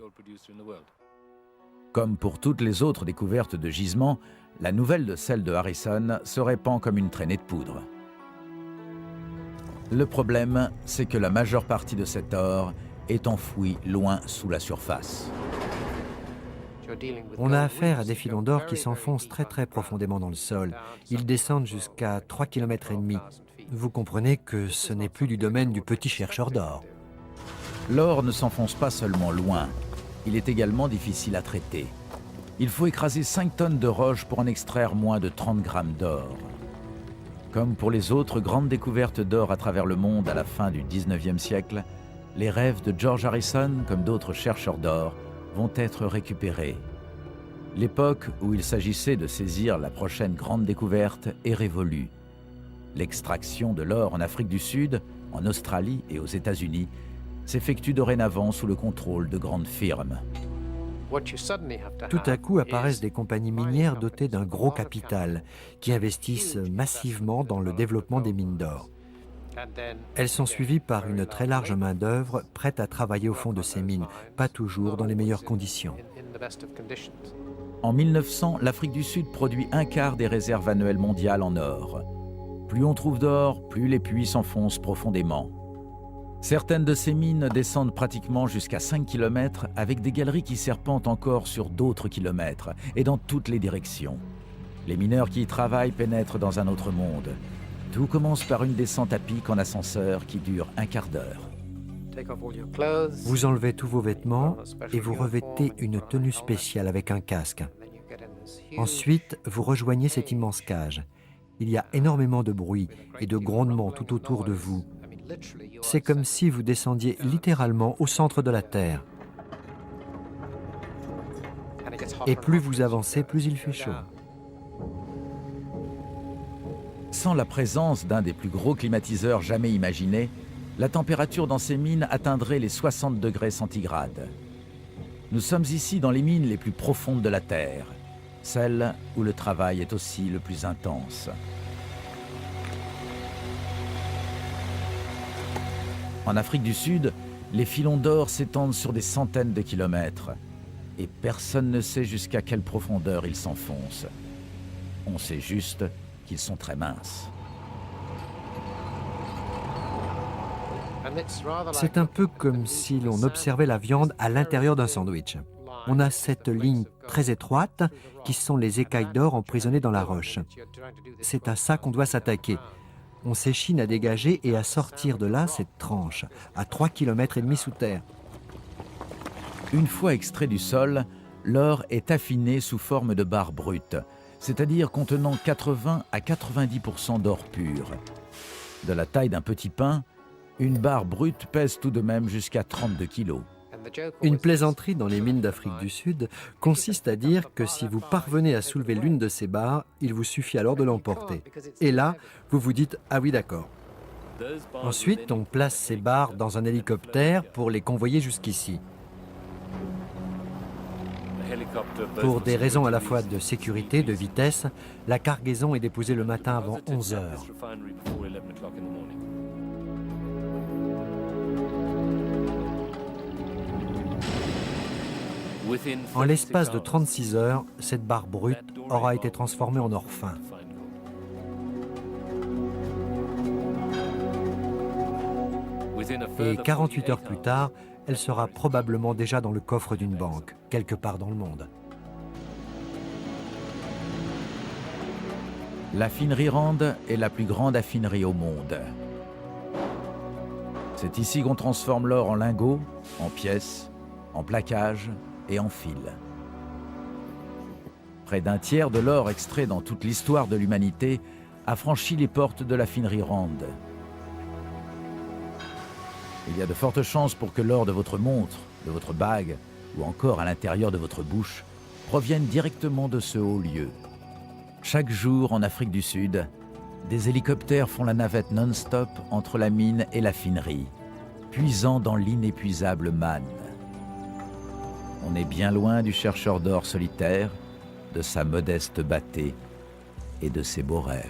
Comme pour toutes les autres découvertes de gisements, la nouvelle de celle de Harrison se répand comme une traînée de poudre. Le problème, c'est que la majeure partie de cet or est enfouie loin sous la surface. On a affaire à des filons d'or qui s'enfoncent très profondément dans le sol. Ils descendent jusqu'à 3,5 km. Vous comprenez que ce n'est plus du domaine du petit chercheur d'or. L'or ne s'enfonce pas seulement loin, il est également difficile à traiter. Il faut écraser 5 tonnes de roche pour en extraire moins de 30 grammes d'or. Comme pour les autres grandes découvertes d'or à travers le monde à la fin du 19e siècle, les rêves de George Harrison, comme d'autres chercheurs d'or, vont être récupérés. L'époque où il s'agissait de saisir la prochaine grande découverte est révolue. L'extraction de l'or en Afrique du Sud, en Australie et aux États-Unis s'effectuent dorénavant sous le contrôle de grandes firmes. Tout à coup apparaissent des compagnies minières dotées d'un gros capital qui investissent massivement dans le développement des mines d'or. Elles sont suivies par une très large main-d'œuvre prête à travailler au fond de ces mines, pas toujours dans les meilleures conditions. En 1900, l'Afrique du Sud produit un quart des réserves annuelles mondiales en or. Plus on trouve d'or, plus les puits s'enfoncent profondément. Certaines de ces mines descendent pratiquement jusqu'à 5 km avec des galeries qui serpentent encore sur d'autres kilomètres et dans toutes les directions. Les mineurs qui y travaillent pénètrent dans un autre monde. Tout commence par une descente à pic en ascenseur qui dure un quart d'heure. Vous enlevez tous vos vêtements et vous revêtez une tenue spéciale avec un casque. Ensuite, vous rejoignez cette immense cage. Il y a énormément de bruit et de grondements tout autour de vous. C'est comme si vous descendiez littéralement au centre de la Terre. Et plus vous avancez, plus il fait chaud. Sans la présence d'un des plus gros climatiseurs jamais imaginés, la température dans ces mines atteindrait les 60 degrés centigrades. Nous sommes ici dans les mines les plus profondes de la Terre, celles où le travail est aussi le plus intense. En Afrique du Sud, les filons d'or s'étendent sur des centaines de kilomètres et personne ne sait jusqu'à quelle profondeur ils s'enfoncent. On sait juste qu'ils sont très minces. C'est un peu comme si l'on observait la viande à l'intérieur d'un sandwich. On a cette ligne très étroite qui sont les écailles d'or emprisonnées dans la roche. C'est à ça qu'on doit s'attaquer. On s'échine à dégager et à sortir de là cette tranche, à 3,5 km sous terre. Une fois extrait du sol, l'or est affiné sous forme de barres brutes, c'est-à-dire contenant 80 à 90% d'or pur. De la taille d'un petit pain, une barre brute pèse tout de même jusqu'à 32 kilos. Une plaisanterie dans les mines d'Afrique du Sud consiste à dire que si vous parvenez à soulever l'une de ces barres, il vous suffit alors de l'emporter. Et là, vous vous dites « Ah oui, d'accord ». Ensuite, on place ces barres dans un hélicoptère pour les convoyer jusqu'ici. Pour des raisons à la fois de sécurité, de vitesse, la cargaison est déposée le matin avant 11 heures. En l'espace de 36 heures, cette barre brute aura été transformée en or fin. Et 48 heures plus tard, elle sera probablement déjà dans le coffre d'une banque, quelque part dans le monde. L'affinerie Rand est la plus grande affinerie au monde. C'est ici qu'on transforme l'or en lingots, en pièces, en plaquages et en fil. Près d'un tiers de l'or extrait dans toute l'histoire de l'humanité a franchi les portes de l'affinerie Rand. Il y a de fortes chances pour que l'or de votre montre, de votre bague ou encore à l'intérieur de votre bouche provienne directement de ce haut lieu. Chaque jour en Afrique du Sud, des hélicoptères font la navette non-stop entre la mine et l'affinerie, puisant dans l'inépuisable manne. On est bien loin du chercheur d'or solitaire, de sa modeste bâtée et de ses beaux rêves.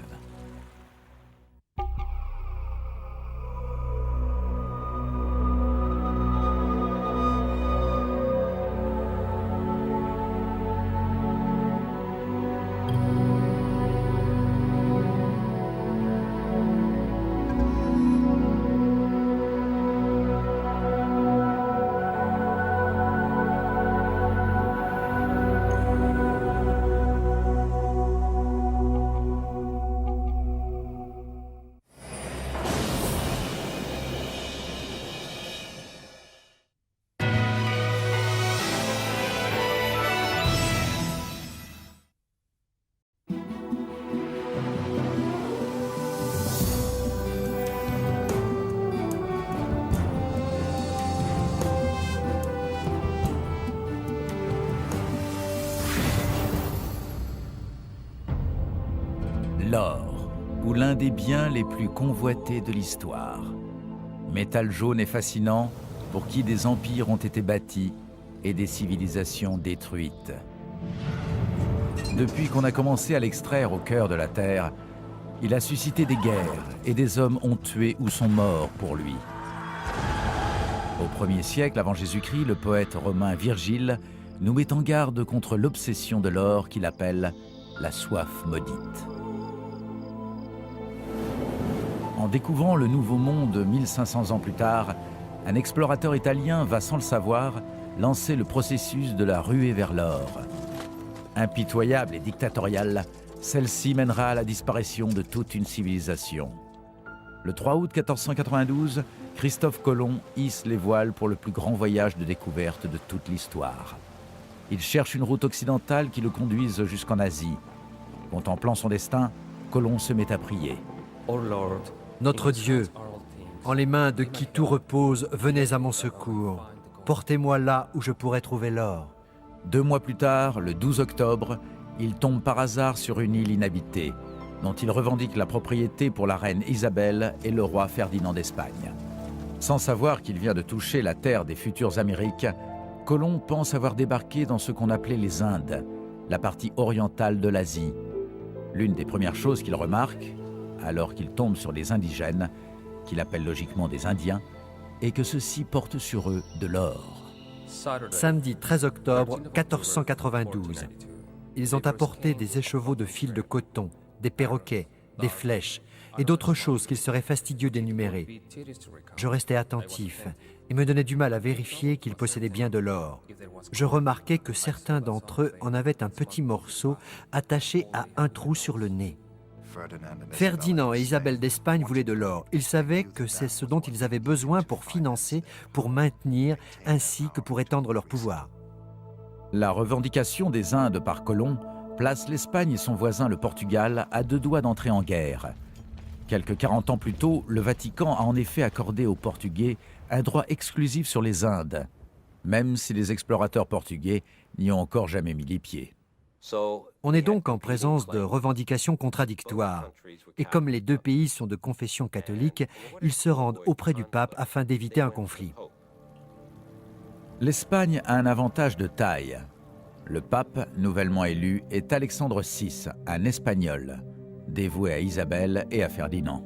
L'or, ou l'un des biens les plus convoités de l'histoire. Métal jaune et fascinant, pour qui des empires ont été bâtis et des civilisations détruites. Depuis qu'on a commencé à l'extraire au cœur de la terre, il a suscité des guerres et des hommes ont tué ou sont morts pour lui. Au 1er siècle avant Jésus-Christ, le poète romain Virgile nous met en garde contre l'obsession de l'or qu'il appelle la soif maudite. En découvrant le Nouveau Monde 1500 ans plus tard, un explorateur italien va sans le savoir lancer le processus de la ruée vers l'or. Impitoyable et dictatoriale, celle-ci mènera à la disparition de toute une civilisation. Le 3 août 1492, Christophe Colomb hisse les voiles pour le plus grand voyage de découverte de toute l'histoire. Il cherche une route occidentale qui le conduise jusqu'en Asie. Contemplant son destin, Colomb se met à prier. Notre Dieu, en les mains de qui tout repose, venez à mon secours. Portez-moi là où je pourrai trouver l'or. 2 mois plus tard, le 12 octobre, il tombe par hasard sur une île inhabitée, dont il revendique la propriété pour la reine Isabelle et le roi Ferdinand d'Espagne. Sans savoir qu'il vient de toucher la terre des futures Amériques, Colomb pense avoir débarqué dans ce qu'on appelait les Indes, la partie orientale de l'Asie. L'une des premières choses qu'il remarque, alors qu'il tombe sur les indigènes, qu'il appelle logiquement des Indiens, est que ceux-ci portent sur eux de l'or. Samedi 13 octobre 1492. Ils ont apporté des écheveaux de fils de coton, des perroquets, des flèches et d'autres choses qu'il serait fastidieux d'énumérer. Je restais attentif et me donnais du mal à vérifier qu'ils possédaient bien de l'or. Je remarquai que certains d'entre eux en avaient un petit morceau attaché à un trou sur le nez. Ferdinand et Isabelle d'Espagne voulaient de l'or. Ils savaient que c'est ce dont ils avaient besoin pour financer, pour maintenir, ainsi que pour étendre leur pouvoir. La revendication des Indes par Colomb place l'Espagne et son voisin le Portugal à 2 doigts d'entrer en guerre. Quelques 40 ans plus tôt, le Vatican a en effet accordé aux Portugais un droit exclusif sur les Indes, même si les explorateurs portugais n'y ont encore jamais mis les pieds. On est donc en présence de revendications contradictoires. Et comme les 2 pays sont de confession catholique, ils se rendent auprès du pape afin d'éviter un conflit. L'Espagne a un avantage de taille. Le pape, nouvellement élu, est Alexandre VI, un Espagnol, dévoué à Isabelle et à Ferdinand.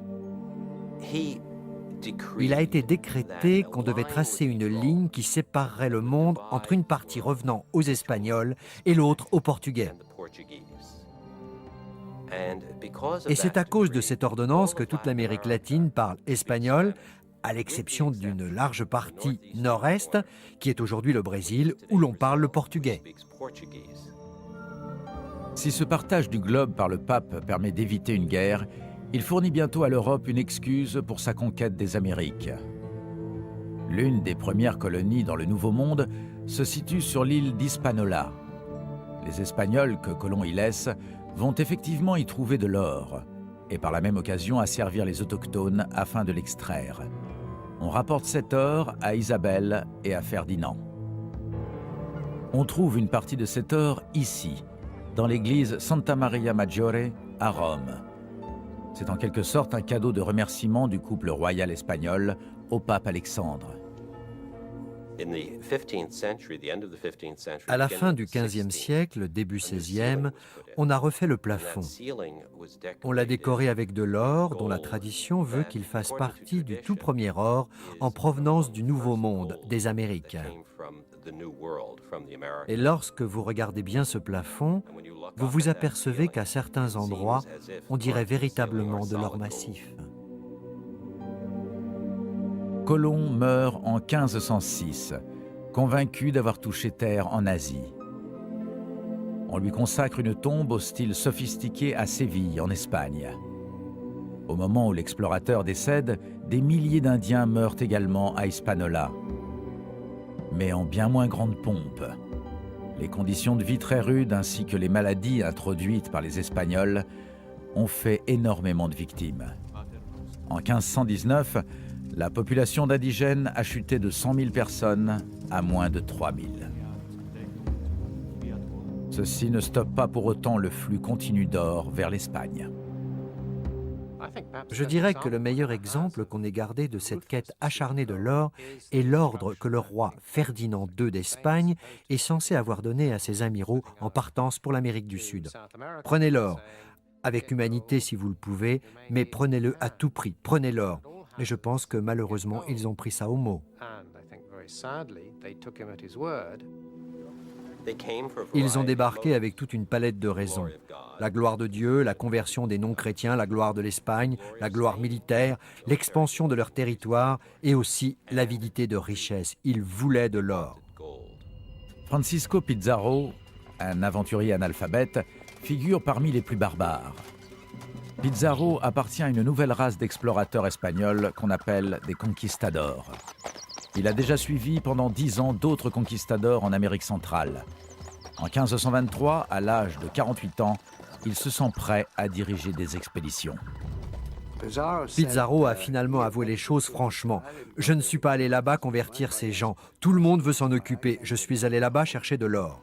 Il a été décrété qu'on devait tracer une ligne qui séparerait le monde entre une partie revenant aux Espagnols et l'autre aux Portugais. Et c'est à cause de cette ordonnance que toute l'Amérique latine parle espagnol, à l'exception d'une large partie nord-est, qui est aujourd'hui le Brésil, où l'on parle le portugais. Si ce partage du globe par le pape permet d'éviter une guerre, il fournit bientôt à l'Europe une excuse pour sa conquête des Amériques. L'une des premières colonies dans le Nouveau Monde se situe sur l'île d'Hispaniola. Les Espagnols que Colomb y laisse vont effectivement y trouver de l'or, et par la même occasion asservir les autochtones afin de l'extraire. On rapporte cet or à Isabelle et à Ferdinand. On trouve une partie de cet or ici, dans l'église Santa Maria Maggiore à Rome. C'est en quelque sorte un cadeau de remerciement du couple royal espagnol au pape Alexandre. À la fin du XVe siècle, début XVIe, on a refait le plafond. On l'a décoré avec de l'or dont la tradition veut qu'il fasse partie du tout premier or en provenance du Nouveau Monde, des Amériques. Et lorsque vous regardez bien ce plafond, vous vous apercevez qu'à certains endroits, on dirait véritablement de l'or massif. Colomb meurt en 1506, convaincu d'avoir touché terre en Asie. On lui consacre une tombe au style sophistiqué à Séville, en Espagne. Au moment où l'explorateur décède, des milliers d'Indiens meurent également à Hispaniola, mais en bien moins grande pompe. Les conditions de vie très rudes ainsi que les maladies introduites par les Espagnols ont fait énormément de victimes. En 1519, la population d'indigènes a chuté de 100 000 personnes à moins de 3 000. Ceci ne stoppe pas pour autant le flux continu d'or vers l'Espagne. Je dirais que le meilleur exemple qu'on ait gardé de cette quête acharnée de l'or est l'ordre que le roi Ferdinand II d'Espagne est censé avoir donné à ses amiraux en partance pour l'Amérique du Sud. Prenez l'or, avec humanité si vous le pouvez, mais prenez-le à tout prix, prenez l'or. Et je pense que malheureusement, ils ont pris ça au mot. Ils ont débarqué avec toute une palette de raisons. La gloire de Dieu, la conversion des non-chrétiens, la gloire de l'Espagne, la gloire militaire, l'expansion de leur territoire et aussi l'avidité de richesse. Ils voulaient de l'or. Francisco Pizarro, un aventurier analphabète, figure parmi les plus barbares. Pizarro appartient à une nouvelle race d'explorateurs espagnols qu'on appelle des conquistadors. Il a déjà suivi pendant 10 ans d'autres conquistadors en Amérique centrale. En 1523, à l'âge de 48 ans, il se sent prêt à diriger des expéditions. Pizarro a finalement avoué les choses franchement. Je ne suis pas allé là-bas convertir ces gens. Tout le monde veut s'en occuper. Je suis allé là-bas chercher de l'or.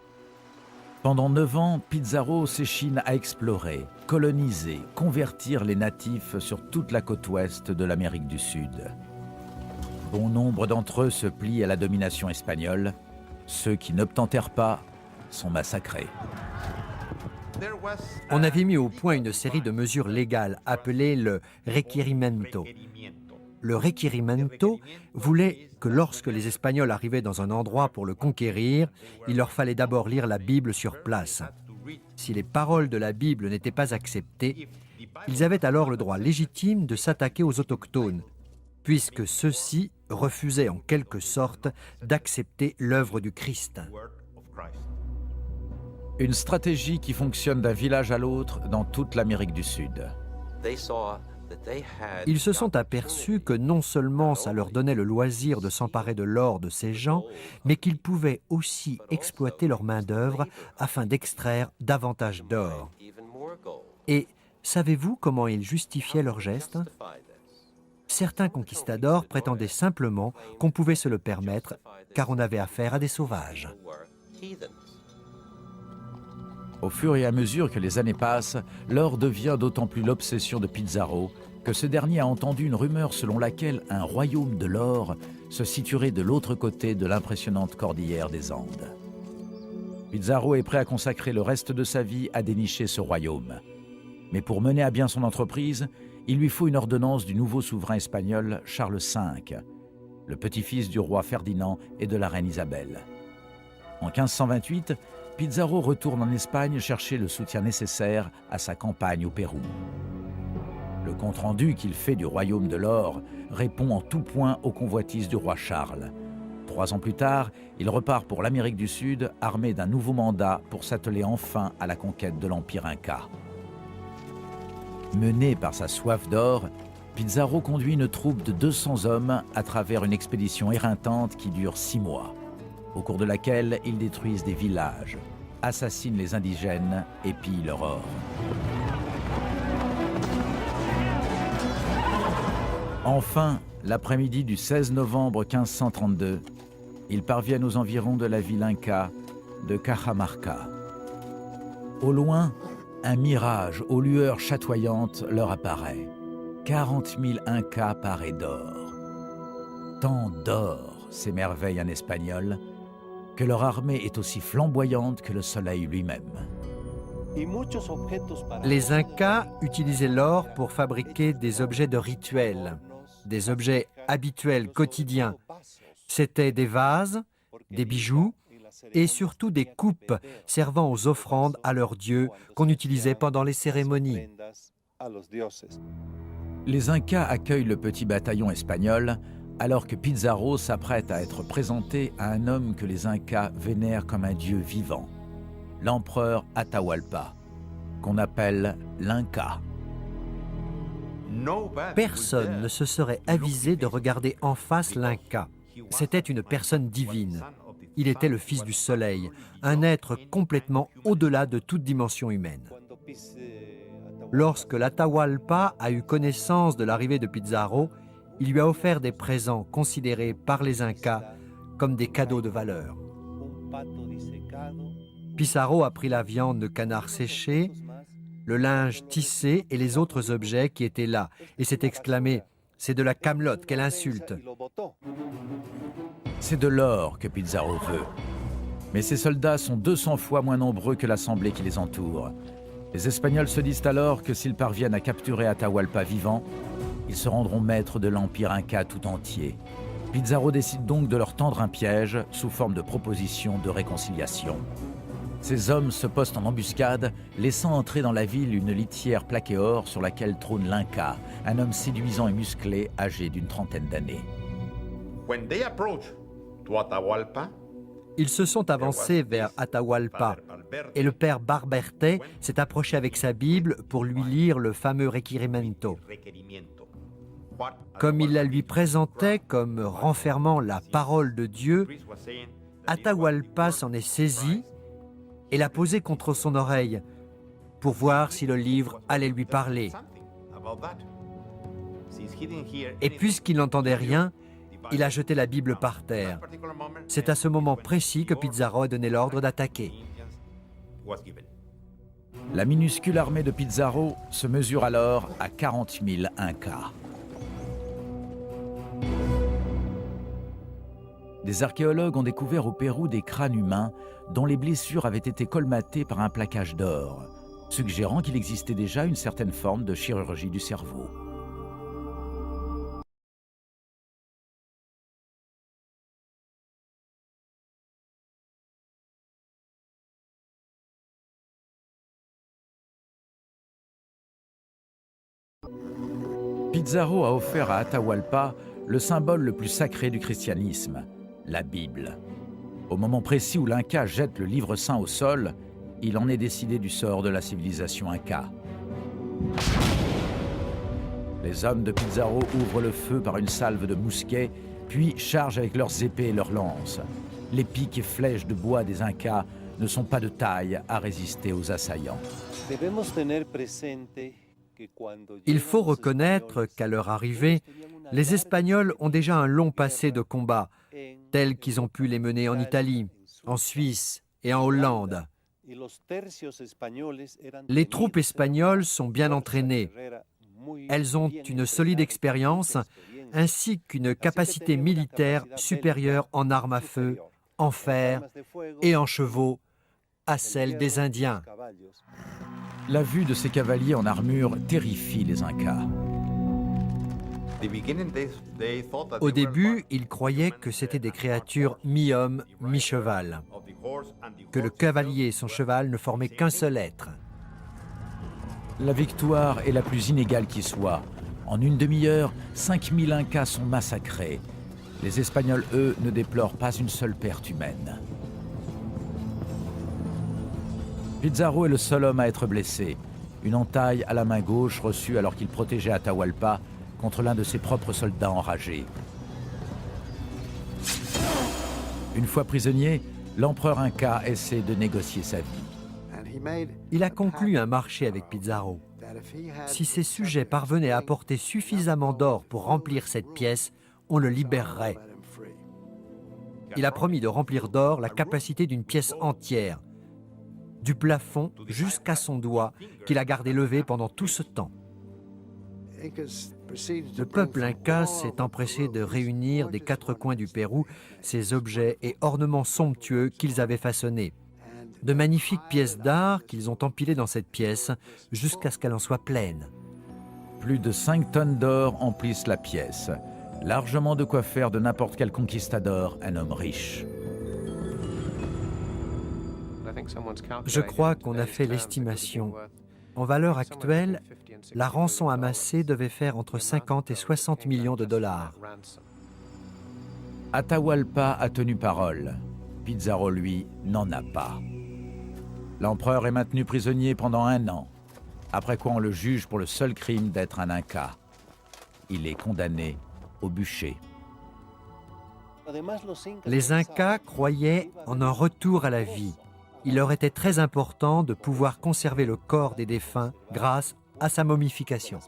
Pendant 9 ans, Pizarro s'échine à explorer, coloniser, convertir les natifs sur toute la côte ouest de l'Amérique du Sud. Bon nombre d'entre eux se plient à la domination espagnole. Ceux qui n'obtentèrent pas sont massacrés. On avait mis au point une série de mesures légales appelées le requerimento. Le requerimento voulait que lorsque les Espagnols arrivaient dans un endroit pour le conquérir, il leur fallait d'abord lire la Bible sur place. Si les paroles de la Bible n'étaient pas acceptées, ils avaient alors le droit légitime de s'attaquer aux autochtones, puisque ceux-ci refusaient en quelque sorte d'accepter l'œuvre du Christ. Une stratégie qui fonctionne d'un village à l'autre dans toute l'Amérique du Sud. Ils se sont aperçus que non seulement ça leur donnait le loisir de s'emparer de l'or de ces gens, mais qu'ils pouvaient aussi exploiter leur main-d'œuvre afin d'extraire davantage d'or. Et savez-vous comment ils justifiaient leur geste ? Certains conquistadors prétendaient simplement qu'on pouvait se le permettre car on avait affaire à des sauvages. Au fur et à mesure que les années passent, l'or devient d'autant plus l'obsession de Pizarro que ce dernier a entendu une rumeur selon laquelle un royaume de l'or se situerait de l'autre côté de l'impressionnante cordillère des Andes. Pizarro est prêt à consacrer le reste de sa vie à dénicher ce royaume. Mais pour mener à bien son entreprise, il lui faut une ordonnance du nouveau souverain espagnol Charles V, le petit-fils du roi Ferdinand et de la reine Isabelle. En 1528, Pizarro retourne en Espagne chercher le soutien nécessaire à sa campagne au Pérou. Le compte-rendu qu'il fait du royaume de l'or répond en tout point aux convoitises du roi Charles. 3 ans plus tard, il repart pour l'Amérique du Sud armé d'un nouveau mandat pour s'atteler enfin à la conquête de l'Empire Inca. Mené par sa soif d'or, Pizarro conduit une troupe de 200 hommes à travers une expédition éreintante qui dure 6 mois, au cours de laquelle ils détruisent des villages, assassinent les indigènes et pillent leur or. Enfin, l'après-midi du 16 novembre 1532, ils parviennent aux environs de la ville inca de Cajamarca. Au loin, un mirage aux lueurs chatoyantes leur apparaît. 40 000 Incas parés d'or. Tant d'or, s'émerveille un Espagnol, que leur armée est aussi flamboyante que le soleil lui-même. Les Incas utilisaient l'or pour fabriquer des objets de rituel, des objets habituels, quotidiens. C'étaient des vases, des bijoux et surtout des coupes servant aux offrandes à leurs dieux qu'on utilisait pendant les cérémonies. Les Incas accueillent le petit bataillon espagnol alors que Pizarro s'apprête à être présenté à un homme que les Incas vénèrent comme un dieu vivant, l'empereur Atahualpa, qu'on appelle l'Inca. Personne ne se serait avisé de regarder en face l'Inca. C'était une personne divine. Il était le fils du soleil, un être complètement au-delà de toute dimension humaine. Lorsque l'Atahualpa a eu connaissance de l'arrivée de Pizarro, il lui a offert des présents considérés par les Incas comme des cadeaux de valeur. Pizarro a pris la viande de canard séché, le linge tissé et les autres objets qui étaient là, et s'est exclamé « C'est de la camelote, quelle insulte !» C'est de l'or que Pizarro veut. Mais ses soldats sont 200 fois moins nombreux que l'assemblée qui les entoure. Les Espagnols se disent alors que s'ils parviennent à capturer Atahualpa vivant, ils se rendront maîtres de l'Empire Inca tout entier. Pizarro décide donc de leur tendre un piège sous forme de proposition de réconciliation. Ces hommes se postent en embuscade, laissant entrer dans la ville une litière plaquée or sur laquelle trône l'Inca, un homme séduisant et musclé, âgé d'une trentaine d'années. When they approached to Atahualpa, Ils se sont avancés vers Atahualpa et le père Barberte s'est approché avec sa Bible pour lui lire le fameux Requerimento. Comme il la lui présentait comme renfermant la parole de Dieu, Atahualpa s'en est saisi et l'a posé contre son oreille pour voir si le livre allait lui parler. Et puisqu'il n'entendait rien, il a jeté la Bible par terre. C'est à ce moment précis que Pizarro a donné l'ordre d'attaquer. La minuscule armée de Pizarro se mesure alors à 40 000 Incas. Des archéologues ont découvert au Pérou des crânes humains dont les blessures avaient été colmatées par un plaquage d'or, suggérant qu'il existait déjà une certaine forme de chirurgie du cerveau. Pizarro a offert à Atahualpa le symbole le plus sacré du christianisme, la Bible. Au moment précis où l'Inca jette le livre saint au sol, il en est décidé du sort de la civilisation Inca. Les hommes de Pizarro ouvrent le feu par une salve de mousquets, puis chargent avec leurs épées et leurs lances. Les pics et flèches de bois des Incas ne sont pas de taille à résister aux assaillants. Il faut reconnaître qu'à leur arrivée, les Espagnols ont déjà un long passé de combat, tels qu'ils ont pu les mener en Italie, en Suisse et en Hollande. Les troupes espagnoles sont bien entraînées. Elles ont une solide expérience ainsi qu'une capacité militaire supérieure en armes à feu, en fer et en chevaux à celle des Indiens. La vue de ces cavaliers en armure terrifie les Incas. Au début, ils croyaient que c'étaient des créatures mi-homme, mi-cheval, que le cavalier et son cheval ne formaient qu'un seul être. La victoire est la plus inégale qui soit. En une demi-heure, 5000 Incas sont massacrés. Les Espagnols, eux, ne déplorent pas une seule perte humaine. Pizarro est le seul homme à être blessé. Une entaille à la main gauche reçue alors qu'il protégeait Atahualpa contre l'un de ses propres soldats enragés. Une fois prisonnier, l'empereur Inca essaie de négocier sa vie. Il a conclu un marché avec Pizarro. Si ses sujets parvenaient à apporter suffisamment d'or pour remplir cette pièce, on le libérerait. Il a promis de remplir d'or la capacité d'une pièce entière, du plafond jusqu'à son doigt, qu'il a gardé levé pendant tout ce temps. Le peuple Inca s'est empressé de réunir des quatre coins du Pérou ces objets et ornements somptueux qu'ils avaient façonnés. De magnifiques pièces d'art qu'ils ont empilées dans cette pièce jusqu'à ce qu'elle en soit pleine. Plus de 5 tonnes d'or emplissent la pièce, largement de quoi faire de n'importe quel conquistador un homme riche. Je crois qu'on a fait l'estimation. En valeur actuelle, la rançon amassée devait faire entre 50 et 60 millions de dollars. Atahualpa a tenu parole. Pizarro, lui, n'en a pas. L'empereur est maintenu prisonnier pendant 1 an, après quoi on le juge pour le seul crime d'être un Inca. Il est condamné au bûcher. Les Incas croyaient en un retour à la vie. Il leur était très important de pouvoir conserver le corps des défunts grâce à sa momification.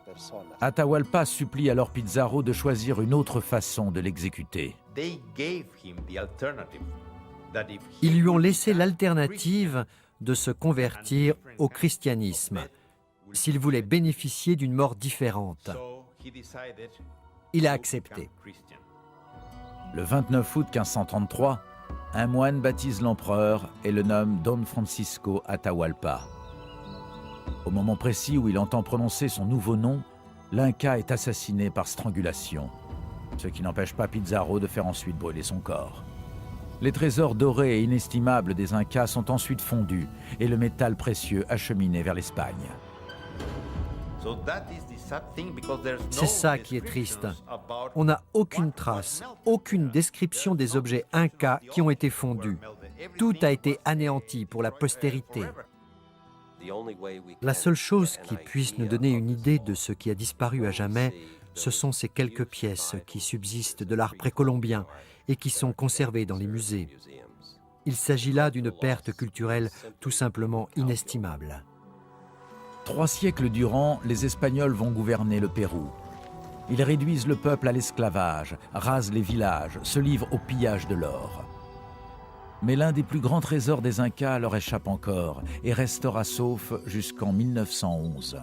Atahualpa supplie alors Pizarro de choisir une autre façon de l'exécuter. Ils lui ont laissé l'alternative de se convertir au christianisme. s'il voulait bénéficier d'une mort différente. Il a accepté. Le 29 août 1533, un moine baptise l'empereur et le nomme Don Francisco Atahualpa. Au moment précis où il entend prononcer son nouveau nom, l'Inca est assassiné par strangulation, ce qui n'empêche pas Pizarro de faire ensuite brûler son corps. Les trésors dorés et inestimables des Incas sont ensuite fondus et le métal précieux acheminé vers l'Espagne. C'est ça qui est triste. On n'a aucune trace, aucune description des objets Incas qui ont été fondus. Tout a été anéanti pour la postérité. La seule chose qui puisse nous donner une idée de ce qui a disparu à jamais, ce sont ces quelques pièces qui subsistent de l'art précolombien et qui sont conservées dans les musées. Il s'agit là d'une perte culturelle tout simplement inestimable. 3 siècles durant, les Espagnols vont gouverner le Pérou. Ils réduisent le peuple à l'esclavage, rasent les villages, se livrent au pillage de l'or. Mais l'un des plus grands trésors des Incas leur échappe encore et restera sauf jusqu'en 1911.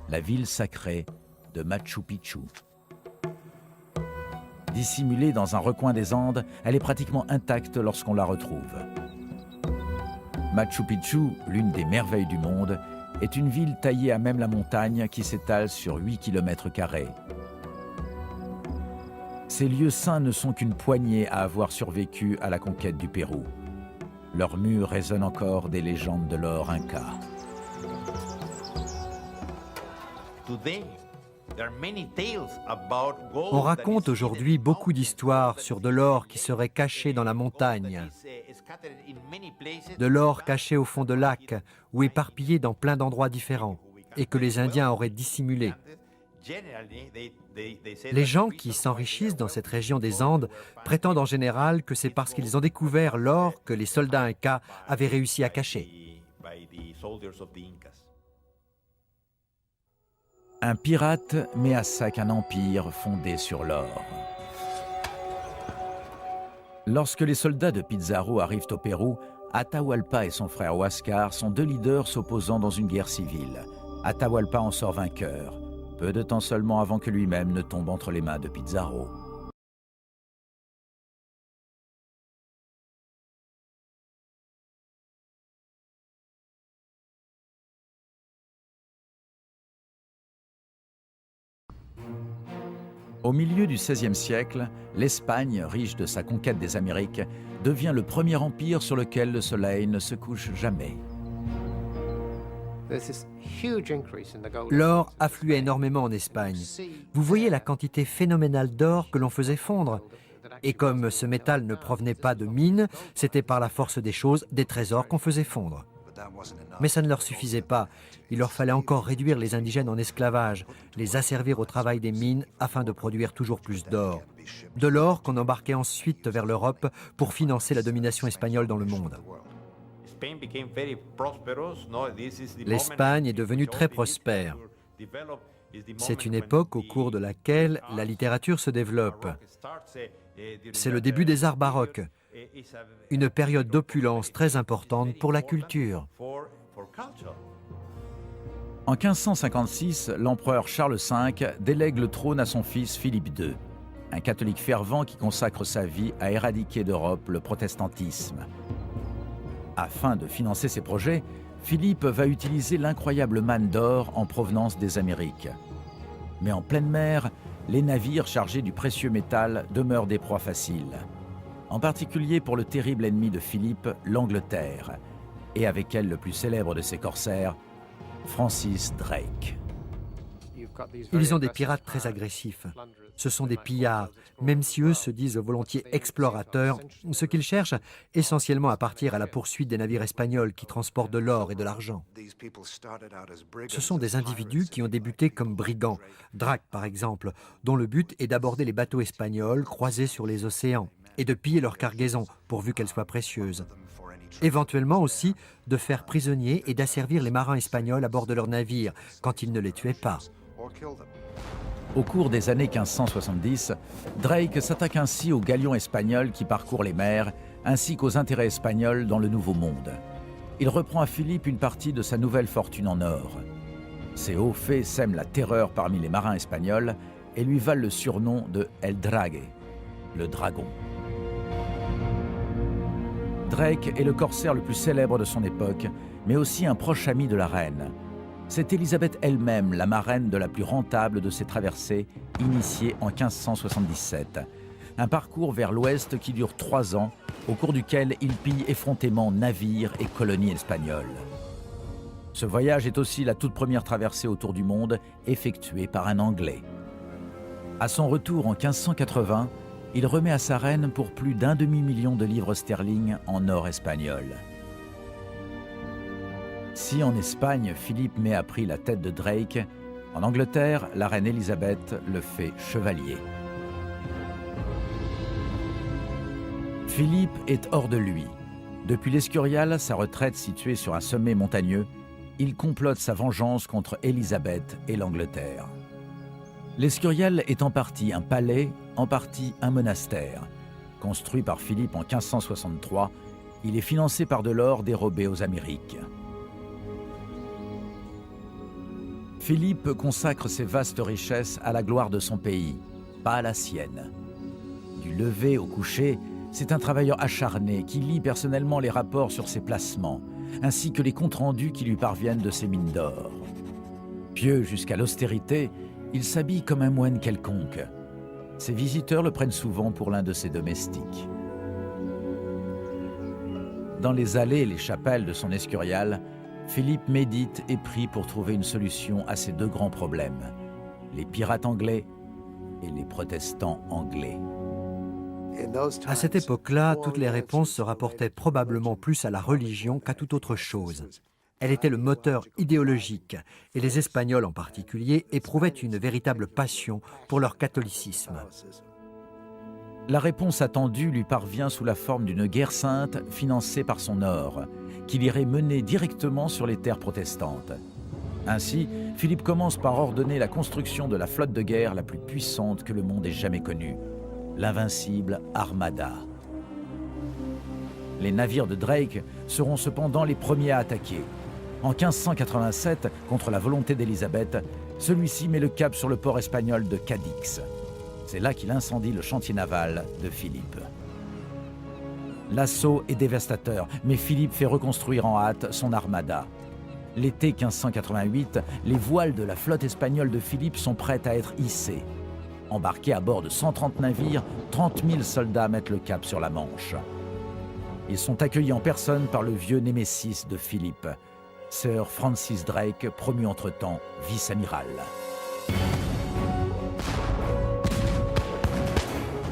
La ville sacrée de Machu Picchu. Dissimulée dans un recoin des Andes, elle est pratiquement intacte lorsqu'on la retrouve. Machu Picchu, l'une des merveilles du monde, est une ville taillée à même la montagne qui s'étale sur 8 km². Ces lieux saints ne sont qu'une poignée à avoir survécu à la conquête du Pérou. Leurs murs résonnent encore des légendes de l'or inca. On raconte aujourd'hui beaucoup d'histoires sur de l'or qui serait caché dans la montagne, de l'or caché au fond de lacs ou éparpillé dans plein d'endroits différents et que les Indiens auraient dissimulé. Les gens qui s'enrichissent dans cette région des Andes prétendent en général que c'est parce qu'ils ont découvert l'or que les soldats incas avaient réussi à cacher. Un pirate met à sac un empire fondé sur l'or. Lorsque les soldats de Pizarro arrivent au Pérou, Atahualpa et son frère Huáscar sont 2 leaders s'opposant dans une guerre civile. Atahualpa en sort vainqueur, peu de temps seulement avant que lui-même ne tombe entre les mains de Pizarro. Au milieu du XVIe siècle, l'Espagne, riche de sa conquête des Amériques, devient le premier empire sur lequel le soleil ne se couche jamais. L'or affluait énormément en Espagne. Vous voyez la quantité phénoménale d'or que l'on faisait fondre. Et comme ce métal ne provenait pas de mines, c'était par la force des choses des trésors qu'on faisait fondre. Mais ça ne leur suffisait pas. Il leur fallait encore réduire les indigènes en esclavage, les asservir au travail des mines afin de produire toujours plus d'or. De l'or qu'on embarquait ensuite vers l'Europe pour financer la domination espagnole dans le monde. L'Espagne est devenue très prospère. C'est une époque au cours de laquelle la littérature se développe. C'est le début des arts baroques, une période d'opulence très importante pour la culture. En 1556, l'empereur Charles V délègue le trône à son fils Philippe II, un catholique fervent qui consacre sa vie à éradiquer d'Europe le protestantisme. Afin de financer ses projets, Philippe va utiliser l'incroyable manne d'or en provenance des Amériques. Mais en pleine mer, les navires chargés du précieux métal demeurent des proies faciles. En particulier pour le terrible ennemi de Philippe, l'Angleterre, et avec elle le plus célèbre de ses corsaires, Francis Drake. Ils ont des pirates très agressifs. Ce sont des pillards, même si eux se disent volontiers explorateurs, ce qu'ils cherchent essentiellement à partir à la poursuite des navires espagnols qui transportent de l'or et de l'argent. Ce sont des individus qui ont débuté comme brigands, Drake par exemple, dont le but est d'aborder les bateaux espagnols croisés sur les océans et de piller leurs cargaisons, pourvu qu'elles soient précieuses. Éventuellement aussi de faire prisonniers et d'asservir les marins espagnols à bord de leurs navires quand ils ne les tuaient pas. Au cours des années 1570, Drake s'attaque ainsi aux galions espagnols qui parcourent les mers, ainsi qu'aux intérêts espagnols dans le Nouveau Monde. Il reprend à Philippe une partie de sa nouvelle fortune en or. Ces hauts faits sèment la terreur parmi les marins espagnols et lui valent le surnom de El Drague, le dragon. Drake est le corsaire le plus célèbre de son époque, mais aussi un proche ami de la reine. C'est Élisabeth elle-même, la marraine de la plus rentable de ces traversées, initiée en 1577. Un parcours vers l'ouest qui dure 3 ans, au cours duquel il pille effrontément navires et colonies espagnoles. Ce voyage est aussi la toute première traversée autour du monde effectuée par un Anglais. À son retour en 1580, il remet à sa reine pour plus d'1 demi-million de livres sterling en or espagnol. Si en Espagne, Philippe met à prix la tête de Drake, en Angleterre, la reine Élisabeth le fait chevalier. Philippe est hors de lui. Depuis l'Escurial, sa retraite située sur un sommet montagneux, il complote sa vengeance contre Élisabeth et l'Angleterre. L'Escurial est en partie un palais, en partie un monastère. Construit par Philippe en 1563, il est financé par de l'or dérobé aux Amériques. Philippe consacre ses vastes richesses à la gloire de son pays, pas à la sienne. Du lever au coucher, c'est un travailleur acharné qui lit personnellement les rapports sur ses placements, ainsi que les comptes rendus qui lui parviennent de ses mines d'or. Pieux jusqu'à l'austérité, il s'habille comme un moine quelconque. Ses visiteurs le prennent souvent pour l'un de ses domestiques. Dans les allées et les chapelles de son Escurial, Philippe médite et prie pour trouver une solution à ces 2 grands problèmes, les pirates anglais et les protestants anglais. À cette époque-là, toutes les réponses se rapportaient probablement plus à la religion qu'à toute autre chose. Elle était le moteur idéologique, et les Espagnols en particulier éprouvaient une véritable passion pour leur catholicisme. La réponse attendue lui parvient sous la forme d'une guerre sainte financée par son or, qu'il irait mener directement sur les terres protestantes. Ainsi, Philippe commence par ordonner la construction de la flotte de guerre la plus puissante que le monde ait jamais connue, l'invincible Armada. Les navires de Drake seront cependant les premiers à attaquer. En 1587, contre la volonté d'Élisabeth, celui-ci met le cap sur le port espagnol de Cadix. C'est là qu'il incendie le chantier naval de Philippe. L'assaut est dévastateur, mais Philippe fait reconstruire en hâte son armada. L'été 1588, les voiles de la flotte espagnole de Philippe sont prêtes à être hissées. Embarqués à bord de 130 navires, 30 000 soldats mettent le cap sur la Manche. Ils sont accueillis en personne par le vieux némésis de Philippe, Sir Francis Drake, promu entre-temps vice-amiral.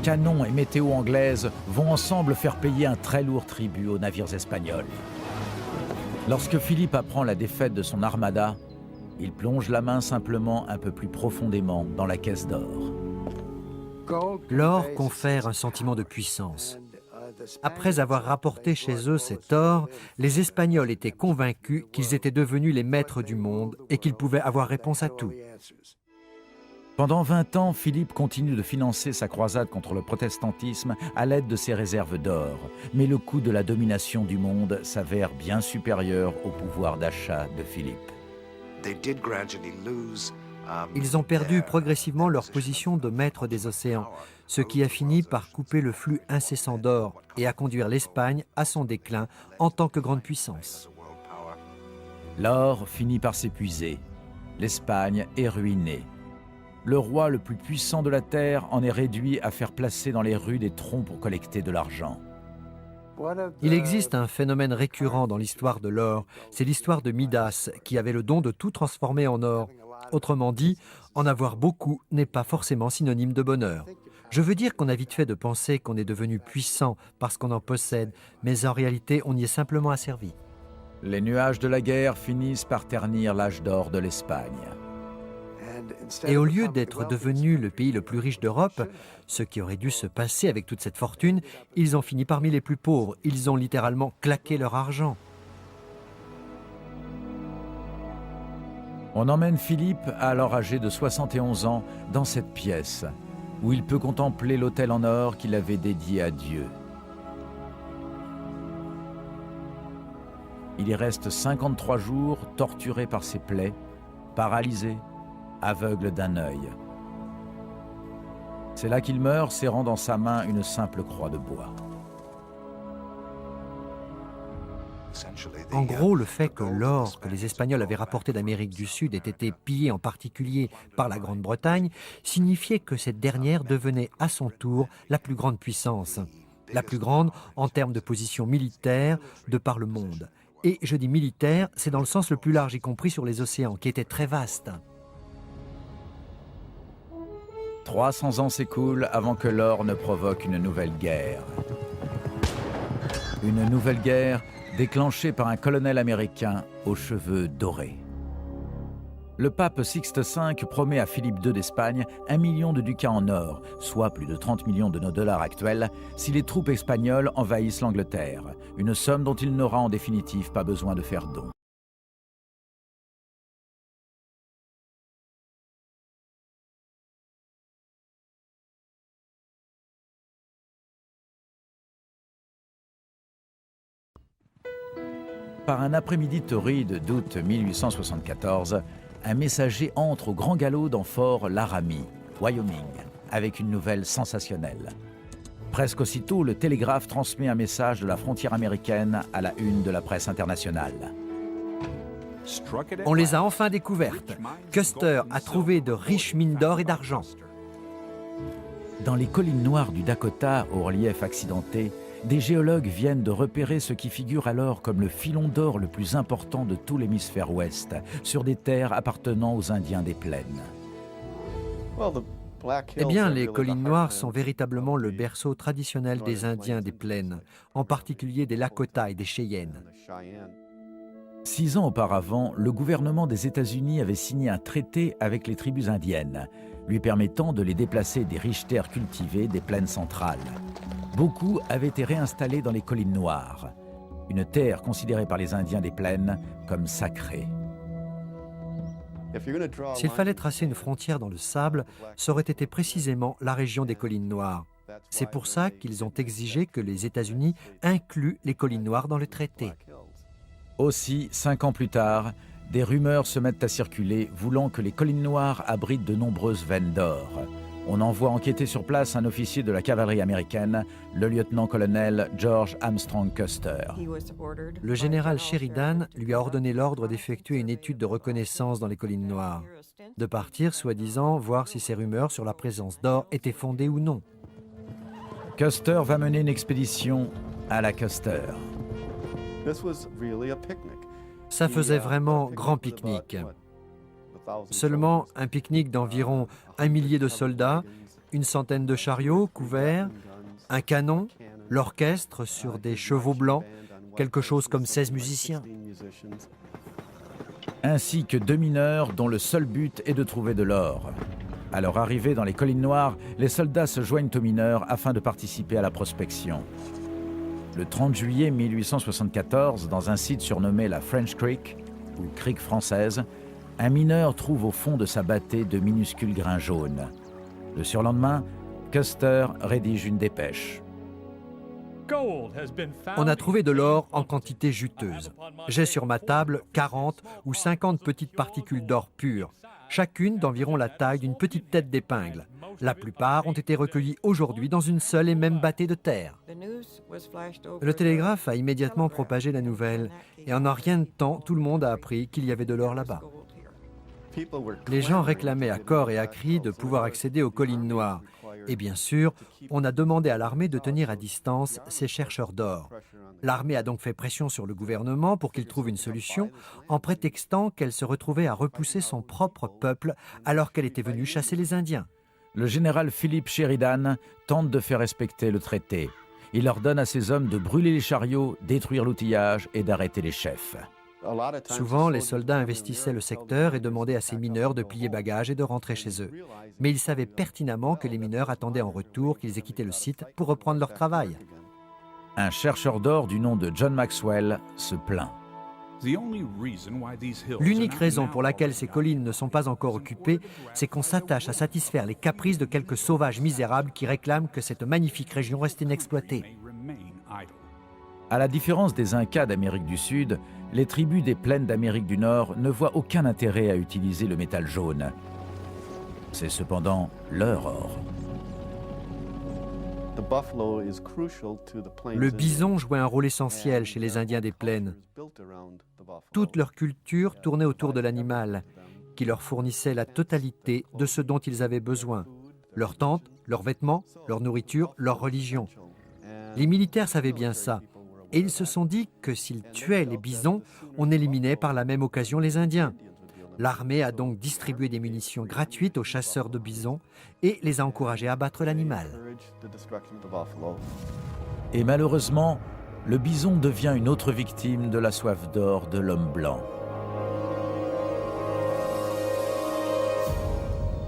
Canons et météo anglaises vont ensemble faire payer un très lourd tribut aux navires espagnols. Lorsque Philippe apprend la défaite de son armada, il plonge la main simplement un peu plus profondément dans la caisse d'or. L'or confère un sentiment de puissance. Après avoir rapporté chez eux cet or, les Espagnols étaient convaincus qu'ils étaient devenus les maîtres du monde et qu'ils pouvaient avoir réponse à tout. Pendant 20 ans, Philippe continue de financer sa croisade contre le protestantisme à l'aide de ses réserves d'or. Mais le coût de la domination du monde s'avère bien supérieur au pouvoir d'achat de Philippe. Ils ont perdu progressivement leur position de maître des océans, ce qui a fini par couper le flux incessant d'or et à conduire l'Espagne à son déclin en tant que grande puissance. L'or finit par s'épuiser. L'Espagne est ruinée. Le roi le plus puissant de la terre en est réduit à faire placer dans les rues des troncs pour collecter de l'argent. Il existe un phénomène récurrent dans l'histoire de l'or, c'est l'histoire de Midas, qui avait le don de tout transformer en or. Autrement dit, en avoir beaucoup n'est pas forcément synonyme de bonheur. Je veux dire qu'on a vite fait de penser qu'on est devenu puissant parce qu'on en possède, mais en réalité, on y est simplement asservi. Les nuages de la guerre finissent par ternir l'âge d'or de l'Espagne. Et au lieu d'être devenu le pays le plus riche d'Europe, ce qui aurait dû se passer avec toute cette fortune, ils ont fini parmi les plus pauvres. Ils ont littéralement claqué leur argent. On emmène Philippe, alors âgé de 71 ans, dans cette pièce, où il peut contempler l'autel en or qu'il avait dédié à Dieu. Il y reste 53 jours, torturé par ses plaies, paralysé, aveugle d'un œil. C'est là qu'il meurt, serrant dans sa main une simple croix de bois. En gros, le fait que l'or que les Espagnols avaient rapporté d'Amérique du Sud ait été pillé en particulier par la Grande-Bretagne signifiait que cette dernière devenait à son tour la plus grande puissance. La plus grande en termes de position militaire de par le monde. Et je dis militaire, c'est dans le sens le plus large, y compris sur les océans, qui étaient très vastes. 300 ans s'écoulent avant que l'or ne provoque une nouvelle guerre. Une nouvelle guerre déclenchée par un colonel américain aux cheveux dorés. Le pape Sixte V promet à Philippe II d'Espagne 1 million de ducats en or, soit plus de 30 millions de nos dollars actuels, si les troupes espagnoles envahissent l'Angleterre, une somme dont il n'aura en définitive pas besoin de faire don. Par un après-midi torride d'août 1874, un messager entre au grand galop dans Fort Laramie, Wyoming, avec une nouvelle sensationnelle. Presque aussitôt, le télégraphe transmet un message de la frontière américaine à la une de la presse internationale. On les a enfin découvertes. Custer a trouvé de riches mines d'or et d'argent. Dans les collines noires du Dakota, au relief accidenté, des géologues viennent de repérer ce qui figure alors comme le filon d'or le plus important de tout l'hémisphère ouest, sur des terres appartenant aux Indiens des plaines. Eh bien, les collines noires sont véritablement le berceau traditionnel des Indiens des plaines, en particulier des Lakota et des Cheyennes. 6 ans auparavant, le gouvernement des États-Unis avait signé un traité avec les tribus indiennes, lui permettant de les déplacer des riches terres cultivées des plaines centrales. Beaucoup avaient été réinstallés dans les collines noires, une terre considérée par les Indiens des plaines comme sacrée. S'il fallait tracer une frontière dans le sable, ça aurait été précisément la région des collines noires. C'est pour ça qu'ils ont exigé que les États-Unis incluent les collines noires dans le traité. Aussi, 5 ans plus tard, des rumeurs se mettent à circuler voulant que les collines noires abritent de nombreuses veines d'or. On envoie enquêter sur place un officier de la cavalerie américaine, le lieutenant-colonel George Armstrong Custer. Le général Sheridan lui a ordonné l'ordre d'effectuer une étude de reconnaissance dans les collines noires, de partir, soi-disant, voir si ces rumeurs sur la présence d'or étaient fondées ou non. Custer va mener une expédition à la Custer. Ça faisait vraiment grand pique-nique. Seulement un pique-nique d'environ 1 millier de soldats, une centaine de chariots couverts, un canon, l'orchestre sur des chevaux blancs, quelque chose comme 16 musiciens. Ainsi que 2 mineurs dont le seul but est de trouver de l'or. À leur arrivée dans les collines noires, les soldats se joignent aux mineurs afin de participer à la prospection. Le 30 juillet 1874, dans un site surnommé la French Creek, ou Creek française, un mineur trouve au fond de sa bâtée de minuscules grains jaunes. Le surlendemain, Custer rédige une dépêche. On a trouvé de l'or en quantité juteuse. J'ai sur ma table 40 ou 50 petites particules d'or pur, chacune d'environ la taille d'une petite tête d'épingle. La plupart ont été recueillies aujourd'hui dans une seule et même bâtée de terre. Le télégraphe a immédiatement propagé la nouvelle, et en un rien de temps, tout le monde a appris qu'il y avait de l'or là-bas. Les gens réclamaient à corps et à cri de pouvoir accéder aux collines noires. Et bien sûr, on a demandé à l'armée de tenir à distance ces chercheurs d'or. L'armée a donc fait pression sur le gouvernement pour qu'il trouve une solution, en prétextant qu'elle se retrouvait à repousser son propre peuple alors qu'elle était venue chasser les Indiens. Le général Philip Sheridan tente de faire respecter le traité. Il ordonne à ses hommes de brûler les chariots, détruire l'outillage et d'arrêter les chefs. Souvent, les soldats investissaient le secteur et demandaient à ces mineurs de plier bagages et de rentrer chez eux. Mais ils savaient pertinemment que les mineurs attendaient en retour qu'ils aient quitté le site pour reprendre leur travail. Un chercheur d'or du nom de John Maxwell se plaint. L'unique raison pour laquelle ces collines ne sont pas encore occupées, c'est qu'on s'attache à satisfaire les caprices de quelques sauvages misérables qui réclament que cette magnifique région reste inexploitée. À la différence des Incas d'Amérique du Sud, les tribus des plaines d'Amérique du Nord ne voient aucun intérêt à utiliser le métal jaune. C'est cependant leur or. Le bison jouait un rôle essentiel chez les Indiens des plaines. Toute leur culture tournait autour de l'animal, qui leur fournissait la totalité de ce dont ils avaient besoin. Leurs tentes, leurs vêtements, leur nourriture, leur religion. Les militaires savaient bien ça, et ils se sont dit que s'ils tuaient les bisons, on éliminait par la même occasion les Indiens. L'armée a donc distribué des munitions gratuites aux chasseurs de bisons et les a encouragés à abattre l'animal. Et malheureusement, le bison devient une autre victime de la soif d'or de l'homme blanc.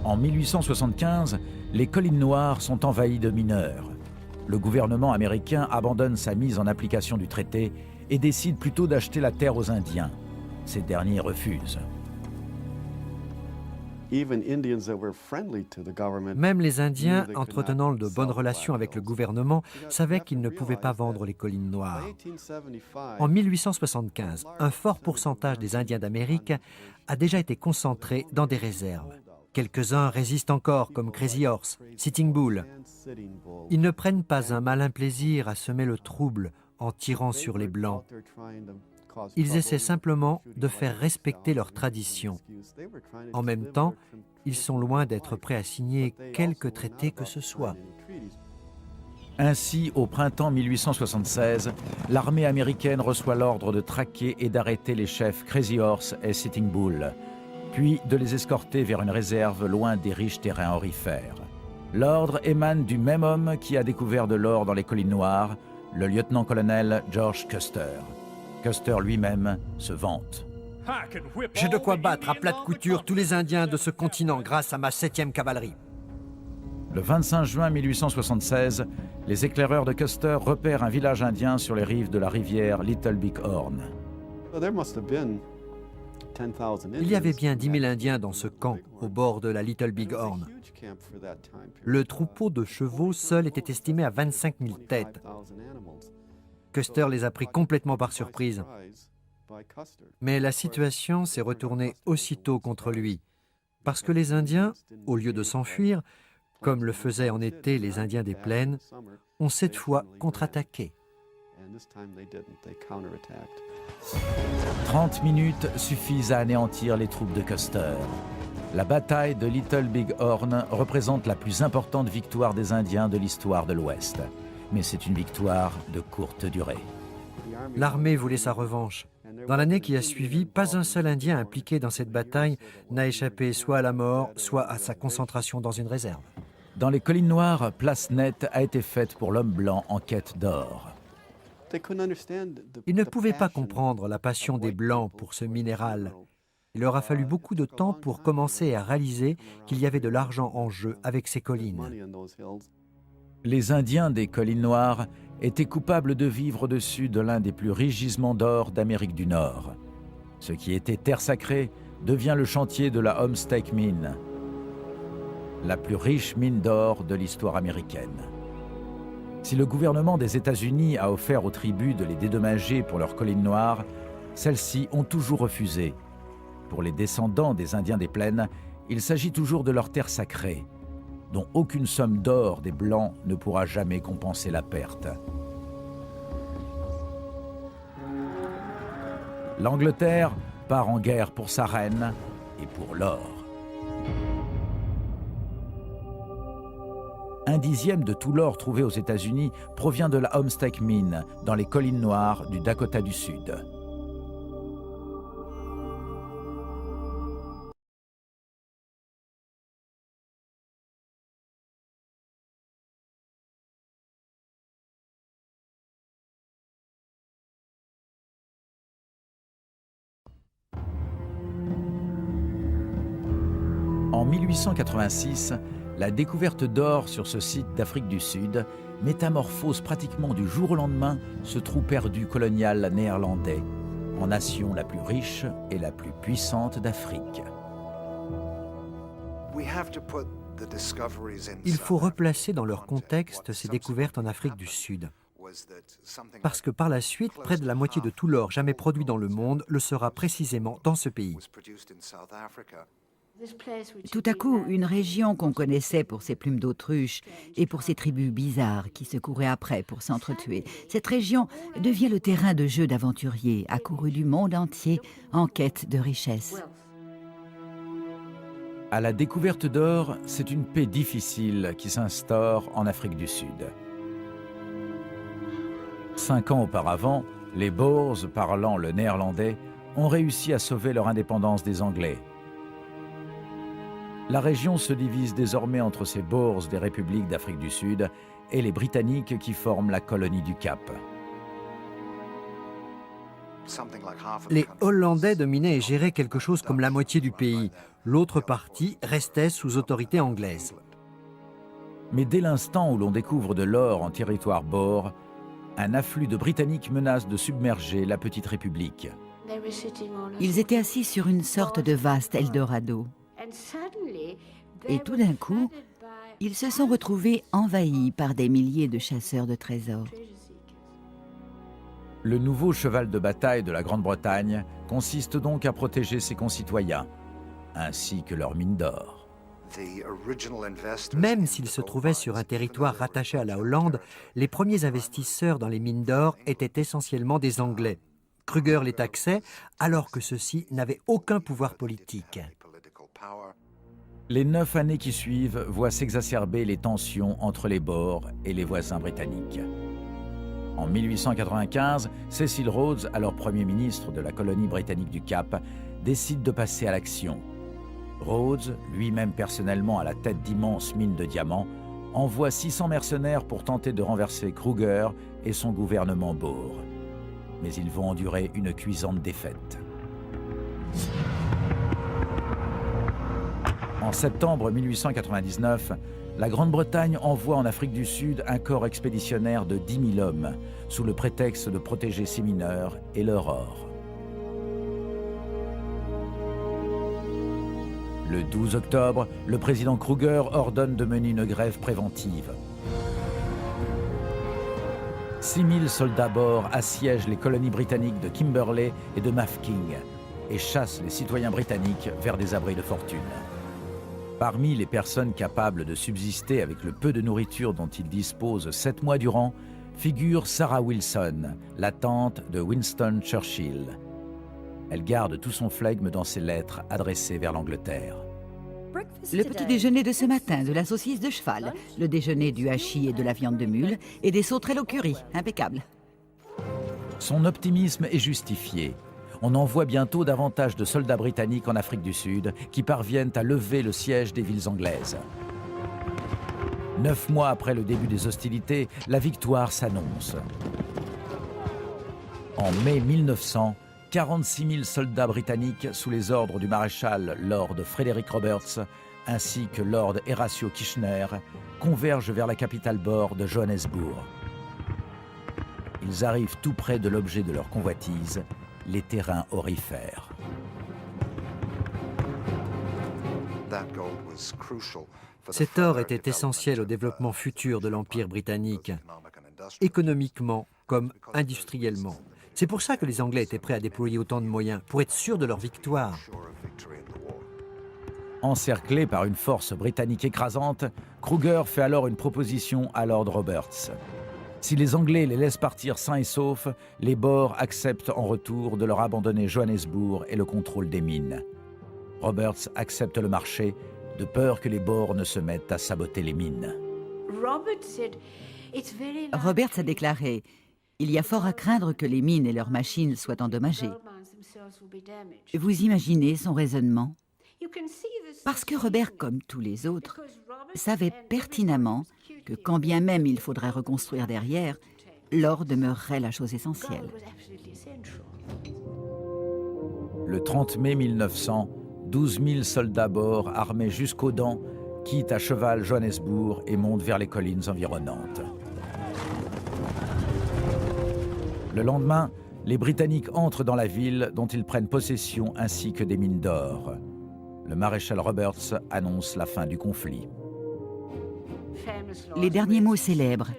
En 1875, les collines noires sont envahies de mineurs. Le gouvernement américain abandonne sa mise en application du traité et décide plutôt d'acheter la terre aux Indiens. Ces derniers refusent. Même les Indiens, entretenant de bonnes relations avec le gouvernement, savaient qu'ils ne pouvaient pas vendre les collines noires. En 1875, un fort pourcentage des Indiens d'Amérique a déjà été concentré dans des réserves. Quelques-uns résistent encore, comme Crazy Horse, Sitting Bull. Ils ne prennent pas un malin plaisir à semer le trouble en tirant sur les Blancs. Ils essaient simplement de faire respecter leurs traditions. En même temps, ils sont loin d'être prêts à signer quelque traité que ce soit. Ainsi, au printemps 1876, l'armée américaine reçoit l'ordre de traquer et d'arrêter les chefs Crazy Horse et Sitting Bull, puis de les escorter vers une réserve loin des riches terrains aurifères. L'ordre émane du même homme qui a découvert de l'or dans les collines noires, le lieutenant-colonel George Custer. Custer lui-même se vante. J'ai de quoi battre à plate couture tous les Indiens de ce continent grâce à ma 7e cavalerie. Le 25 juin 1876, les éclaireurs de Custer repèrent un village indien sur les rives de la rivière Little Big Horn. Il y avait bien 10 000 Indiens dans ce camp, au bord de la Little Big Horn. Le troupeau de chevaux seul était estimé à 25 000 têtes. Custer les a pris complètement par surprise. Mais la situation s'est retournée aussitôt contre lui, parce que les Indiens, au lieu de s'enfuir, comme le faisaient en été les Indiens des plaines, ont cette fois contre-attaqué. 30 minutes suffisent à anéantir les troupes de Custer. La bataille de Little Big Horn représente la plus importante victoire des Indiens de l'histoire de l'Ouest. Mais c'est une victoire de courte durée. L'armée voulait sa revanche. Dans l'année qui a suivi, pas un seul Indien impliqué dans cette bataille n'a échappé soit à la mort, soit à sa concentration dans une réserve. Dans les collines noires, place nette a été faite pour l'homme blanc en quête d'or. Ils ne pouvaient pas comprendre la passion des Blancs pour ce minéral. Il leur a fallu beaucoup de temps pour commencer à réaliser qu'il y avait de l'argent en jeu avec ces collines. Les Indiens des collines noires étaient coupables de vivre au-dessus de l'un des plus riches gisements d'or d'Amérique du Nord. Ce qui était terre sacrée devient le chantier de la Homestake Mine, la plus riche mine d'or de l'histoire américaine. Si le gouvernement des États-Unis a offert aux tribus de les dédommager pour leurs collines noires, celles-ci ont toujours refusé. Pour les descendants des Indiens des plaines, il s'agit toujours de leur terre sacrée, dont aucune somme d'or des Blancs ne pourra jamais compenser la perte. L'Angleterre part en guerre pour sa reine et pour l'or. 1/10 de tout l'or trouvé aux États-Unis provient de la Homestake Mine, dans les collines noires du Dakota du Sud. En 1886, la découverte d'or sur ce site d'Afrique du Sud métamorphose pratiquement du jour au lendemain ce trou perdu colonial néerlandais, en nation la plus riche et la plus puissante d'Afrique. Il faut replacer dans leur contexte ces découvertes en Afrique du Sud. Parce que par la suite, près de la moitié de tout l'or jamais produit dans le monde le sera précisément dans ce pays. Tout à coup, une région qu'on connaissait pour ses plumes d'autruche et pour ses tribus bizarres qui se couraient après pour s'entretuer, cette région devient le terrain de jeu d'aventuriers accourus du monde entier en quête de richesse. À la découverte d'or, c'est une paix difficile qui s'instaure en Afrique du Sud. 5 ans auparavant, les Boers, parlant le néerlandais, ont réussi à sauver leur indépendance des Anglais. La région se divise désormais entre ces Boers des républiques d'Afrique du Sud et les Britanniques qui forment la colonie du Cap. Les Hollandais dominaient et géraient quelque chose comme la moitié du pays. L'autre partie restait sous autorité anglaise. Mais dès l'instant où l'on découvre de l'or en territoire Boer, un afflux de Britanniques menace de submerger la petite république. Ils étaient assis sur une sorte de vaste Eldorado. Et tout d'un coup, ils se sont retrouvés envahis par des milliers de chasseurs de trésors. Le nouveau cheval de bataille de la Grande-Bretagne consiste donc à protéger ses concitoyens, ainsi que leurs mines d'or. Même s'ils se trouvaient sur un territoire rattaché à la Hollande, les premiers investisseurs dans les mines d'or étaient essentiellement des Anglais. Kruger les taxait alors que ceux-ci n'avaient aucun pouvoir politique. Les 9 années qui suivent voient s'exacerber les tensions entre les Boers et les voisins britanniques. En 1895, Cecil Rhodes, alors Premier ministre de la colonie britannique du Cap, décide de passer à l'action. Rhodes, lui-même personnellement à la tête d'immenses mines de diamants, envoie 600 mercenaires pour tenter de renverser Kruger et son gouvernement Boer. Mais ils vont endurer une cuisante défaite. En septembre 1899, la Grande-Bretagne envoie en Afrique du Sud un corps expéditionnaire de 10 000 hommes, sous le prétexte de protéger ses mineurs et leur or. Le 12 octobre, le président Kruger ordonne de mener une grève préventive. 6 000 soldats Boers assiègent les colonies britanniques de Kimberley et de Mafeking et chassent les citoyens britanniques vers des abris de fortune. Parmi les personnes capables de subsister avec le peu de nourriture dont ils disposent 7 mois durant, figure Sarah Wilson, la tante de Winston Churchill. Elle garde tout son flegme dans ses lettres adressées vers l'Angleterre. Le petit déjeuner de ce matin, de la saucisse de cheval, le déjeuner du hachis et de la viande de mule, et des sauterelles au curry, impeccable. Son optimisme est justifié. On envoie bientôt davantage de soldats britanniques en Afrique du Sud qui parviennent à lever le siège des villes anglaises. 9 mois après le début des hostilités, la victoire s'annonce. En mai 1900, 46 000 soldats britanniques sous les ordres du maréchal Lord Frederick Roberts ainsi que Lord Horatio Kitchener convergent vers la capitale Boer de Johannesburg. Ils arrivent tout près de l'objet de leur convoitise, les terrains aurifères. Cet or était essentiel au développement futur de l'Empire britannique, économiquement comme industriellement. C'est pour ça que les Anglais étaient prêts à déployer autant de moyens, pour être sûrs de leur victoire. Encerclé par une force britannique écrasante, Kruger fait alors une proposition à Lord Roberts. Si les Anglais les laissent partir sains et saufs, les Boers acceptent en retour de leur abandonner Johannesburg et le contrôle des mines. Roberts accepte le marché, de peur que les Boers ne se mettent à saboter les mines. Roberts a déclaré « Il y a fort à craindre que les mines et leurs machines soient endommagées. » Vous imaginez son raisonnement? Parce que Robert, comme tous les autres, savait pertinemment que quand bien même il faudrait reconstruire derrière, l'or demeurerait la chose essentielle. Le 30 mai 1900, 12 000 soldats Boers armés jusqu'aux dents quittent à cheval Johannesburg et montent vers les collines environnantes. Le lendemain, les Britanniques entrent dans la ville dont ils prennent possession ainsi que des mines d'or. Le maréchal Roberts annonce la fin du conflit. Les derniers mots célèbres.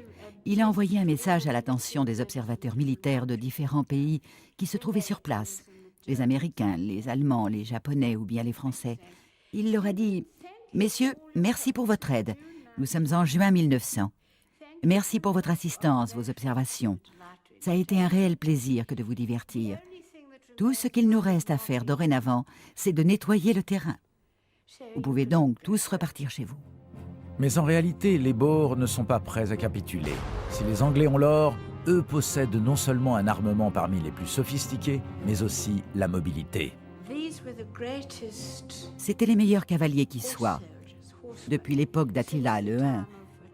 Il a envoyé un message à l'attention des observateurs militaires de différents pays qui se trouvaient sur place, les Américains, les Allemands, les Japonais ou bien les Français. Il leur a dit « Messieurs, merci pour votre aide. Nous sommes en juin 1900. Merci pour votre assistance, vos observations. Ça a été un réel plaisir que de vous divertir. Tout ce qu'il nous reste à faire dorénavant, c'est de nettoyer le terrain. Vous pouvez donc tous repartir chez vous. » Mais en réalité, les Boers ne sont pas prêts à capituler. Si les Anglais ont l'or, eux possèdent non seulement un armement parmi les plus sophistiqués, mais aussi la mobilité. C'étaient les meilleurs cavaliers qui soient, depuis l'époque d'Attila le Hun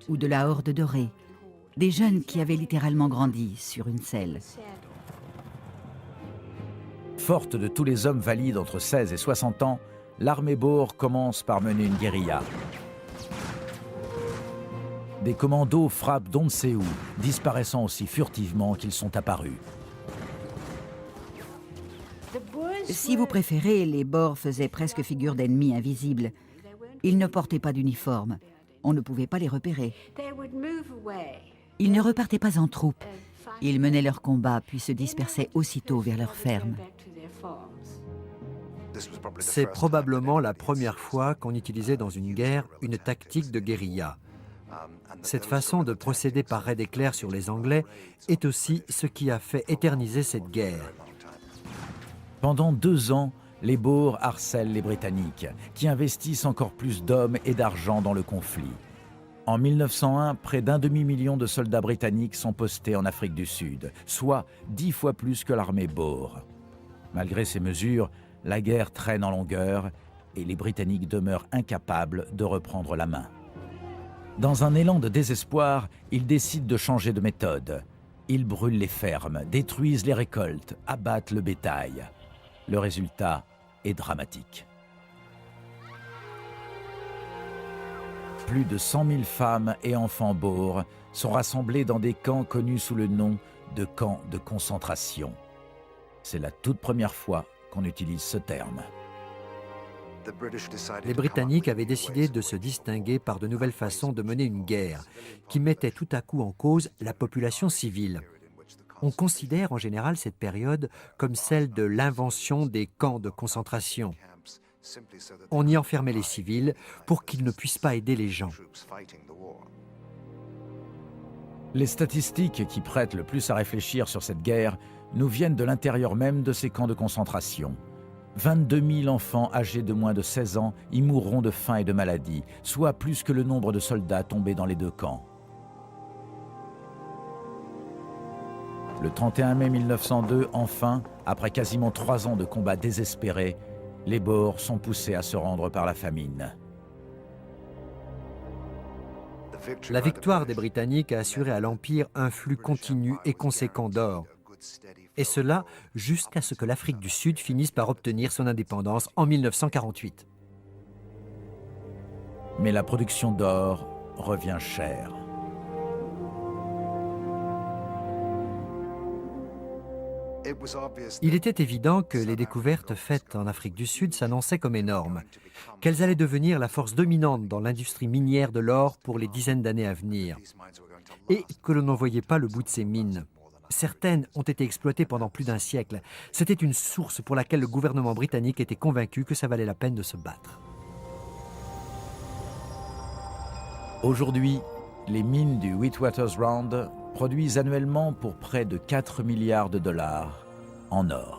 ou de la Horde dorée, des jeunes qui avaient littéralement grandi sur une selle. Forte de tous les hommes valides entre 16 et 60 ans, l'armée Boer commence par mener une guérilla. Des commandos frappent d'on ne sait où, disparaissant aussi furtivement qu'ils sont apparus. Si vous préférez, les Boers faisaient presque figure d'ennemis invisibles. Ils ne portaient pas d'uniforme. On ne pouvait pas les repérer. Ils ne repartaient pas en troupe. Ils menaient leur combat puis se dispersaient aussitôt vers leurs fermes. C'est probablement la première fois qu'on utilisait dans une guerre une tactique de guérilla. Cette façon de procéder par raid d'éclair sur les Anglais est aussi ce qui a fait éterniser cette guerre. Pendant 2 ans, les Boers harcèlent les Britanniques, qui investissent encore plus d'hommes et d'argent dans le conflit. En 1901, près d'1 demi-million de soldats britanniques sont postés en Afrique du Sud, soit 10 fois plus que l'armée Boer. Malgré ces mesures, la guerre traîne en longueur et les Britanniques demeurent incapables de reprendre la main. Dans un élan de désespoir, ils décident de changer de méthode. Ils brûlent les fermes, détruisent les récoltes, abattent le bétail. Le résultat est dramatique. Plus de 100 000 femmes et enfants Boers sont rassemblés dans des camps connus sous le nom de camps de concentration. C'est la toute première fois qu'on utilise ce terme. Les Britanniques avaient décidé de se distinguer par de nouvelles façons de mener une guerre qui mettait tout à coup en cause la population civile. On considère en général cette période comme celle de l'invention des camps de concentration. On y enfermait les civils pour qu'ils ne puissent pas aider les gens. Les statistiques qui prêtent le plus à réfléchir sur cette guerre nous viennent de l'intérieur même de ces camps de concentration. 22 000 enfants âgés de moins de 16 ans y mourront de faim et de maladie, soit plus que le nombre de soldats tombés dans les 2 camps. Le 31 mai 1902, enfin, après quasiment 3 ans de combats désespérés, les Boers sont poussés à se rendre par la famine. La victoire des Britanniques a assuré à l'Empire un flux continu et conséquent d'or. Et cela jusqu'à ce que l'Afrique du Sud finisse par obtenir son indépendance en 1948. Mais la production d'or revient chère. Il était évident que les découvertes faites en Afrique du Sud s'annonçaient comme énormes, qu'elles allaient devenir la force dominante dans l'industrie minière de l'or pour les dizaines d'années à venir, et que l'on n'en voyait pas le bout de ces mines. Certaines ont été exploitées pendant plus d'1 siècle. C'était une source pour laquelle le gouvernement britannique était convaincu que ça valait la peine de se battre. Aujourd'hui, les mines du Witwatersrand produisent annuellement pour près de 4 milliards de dollars en or.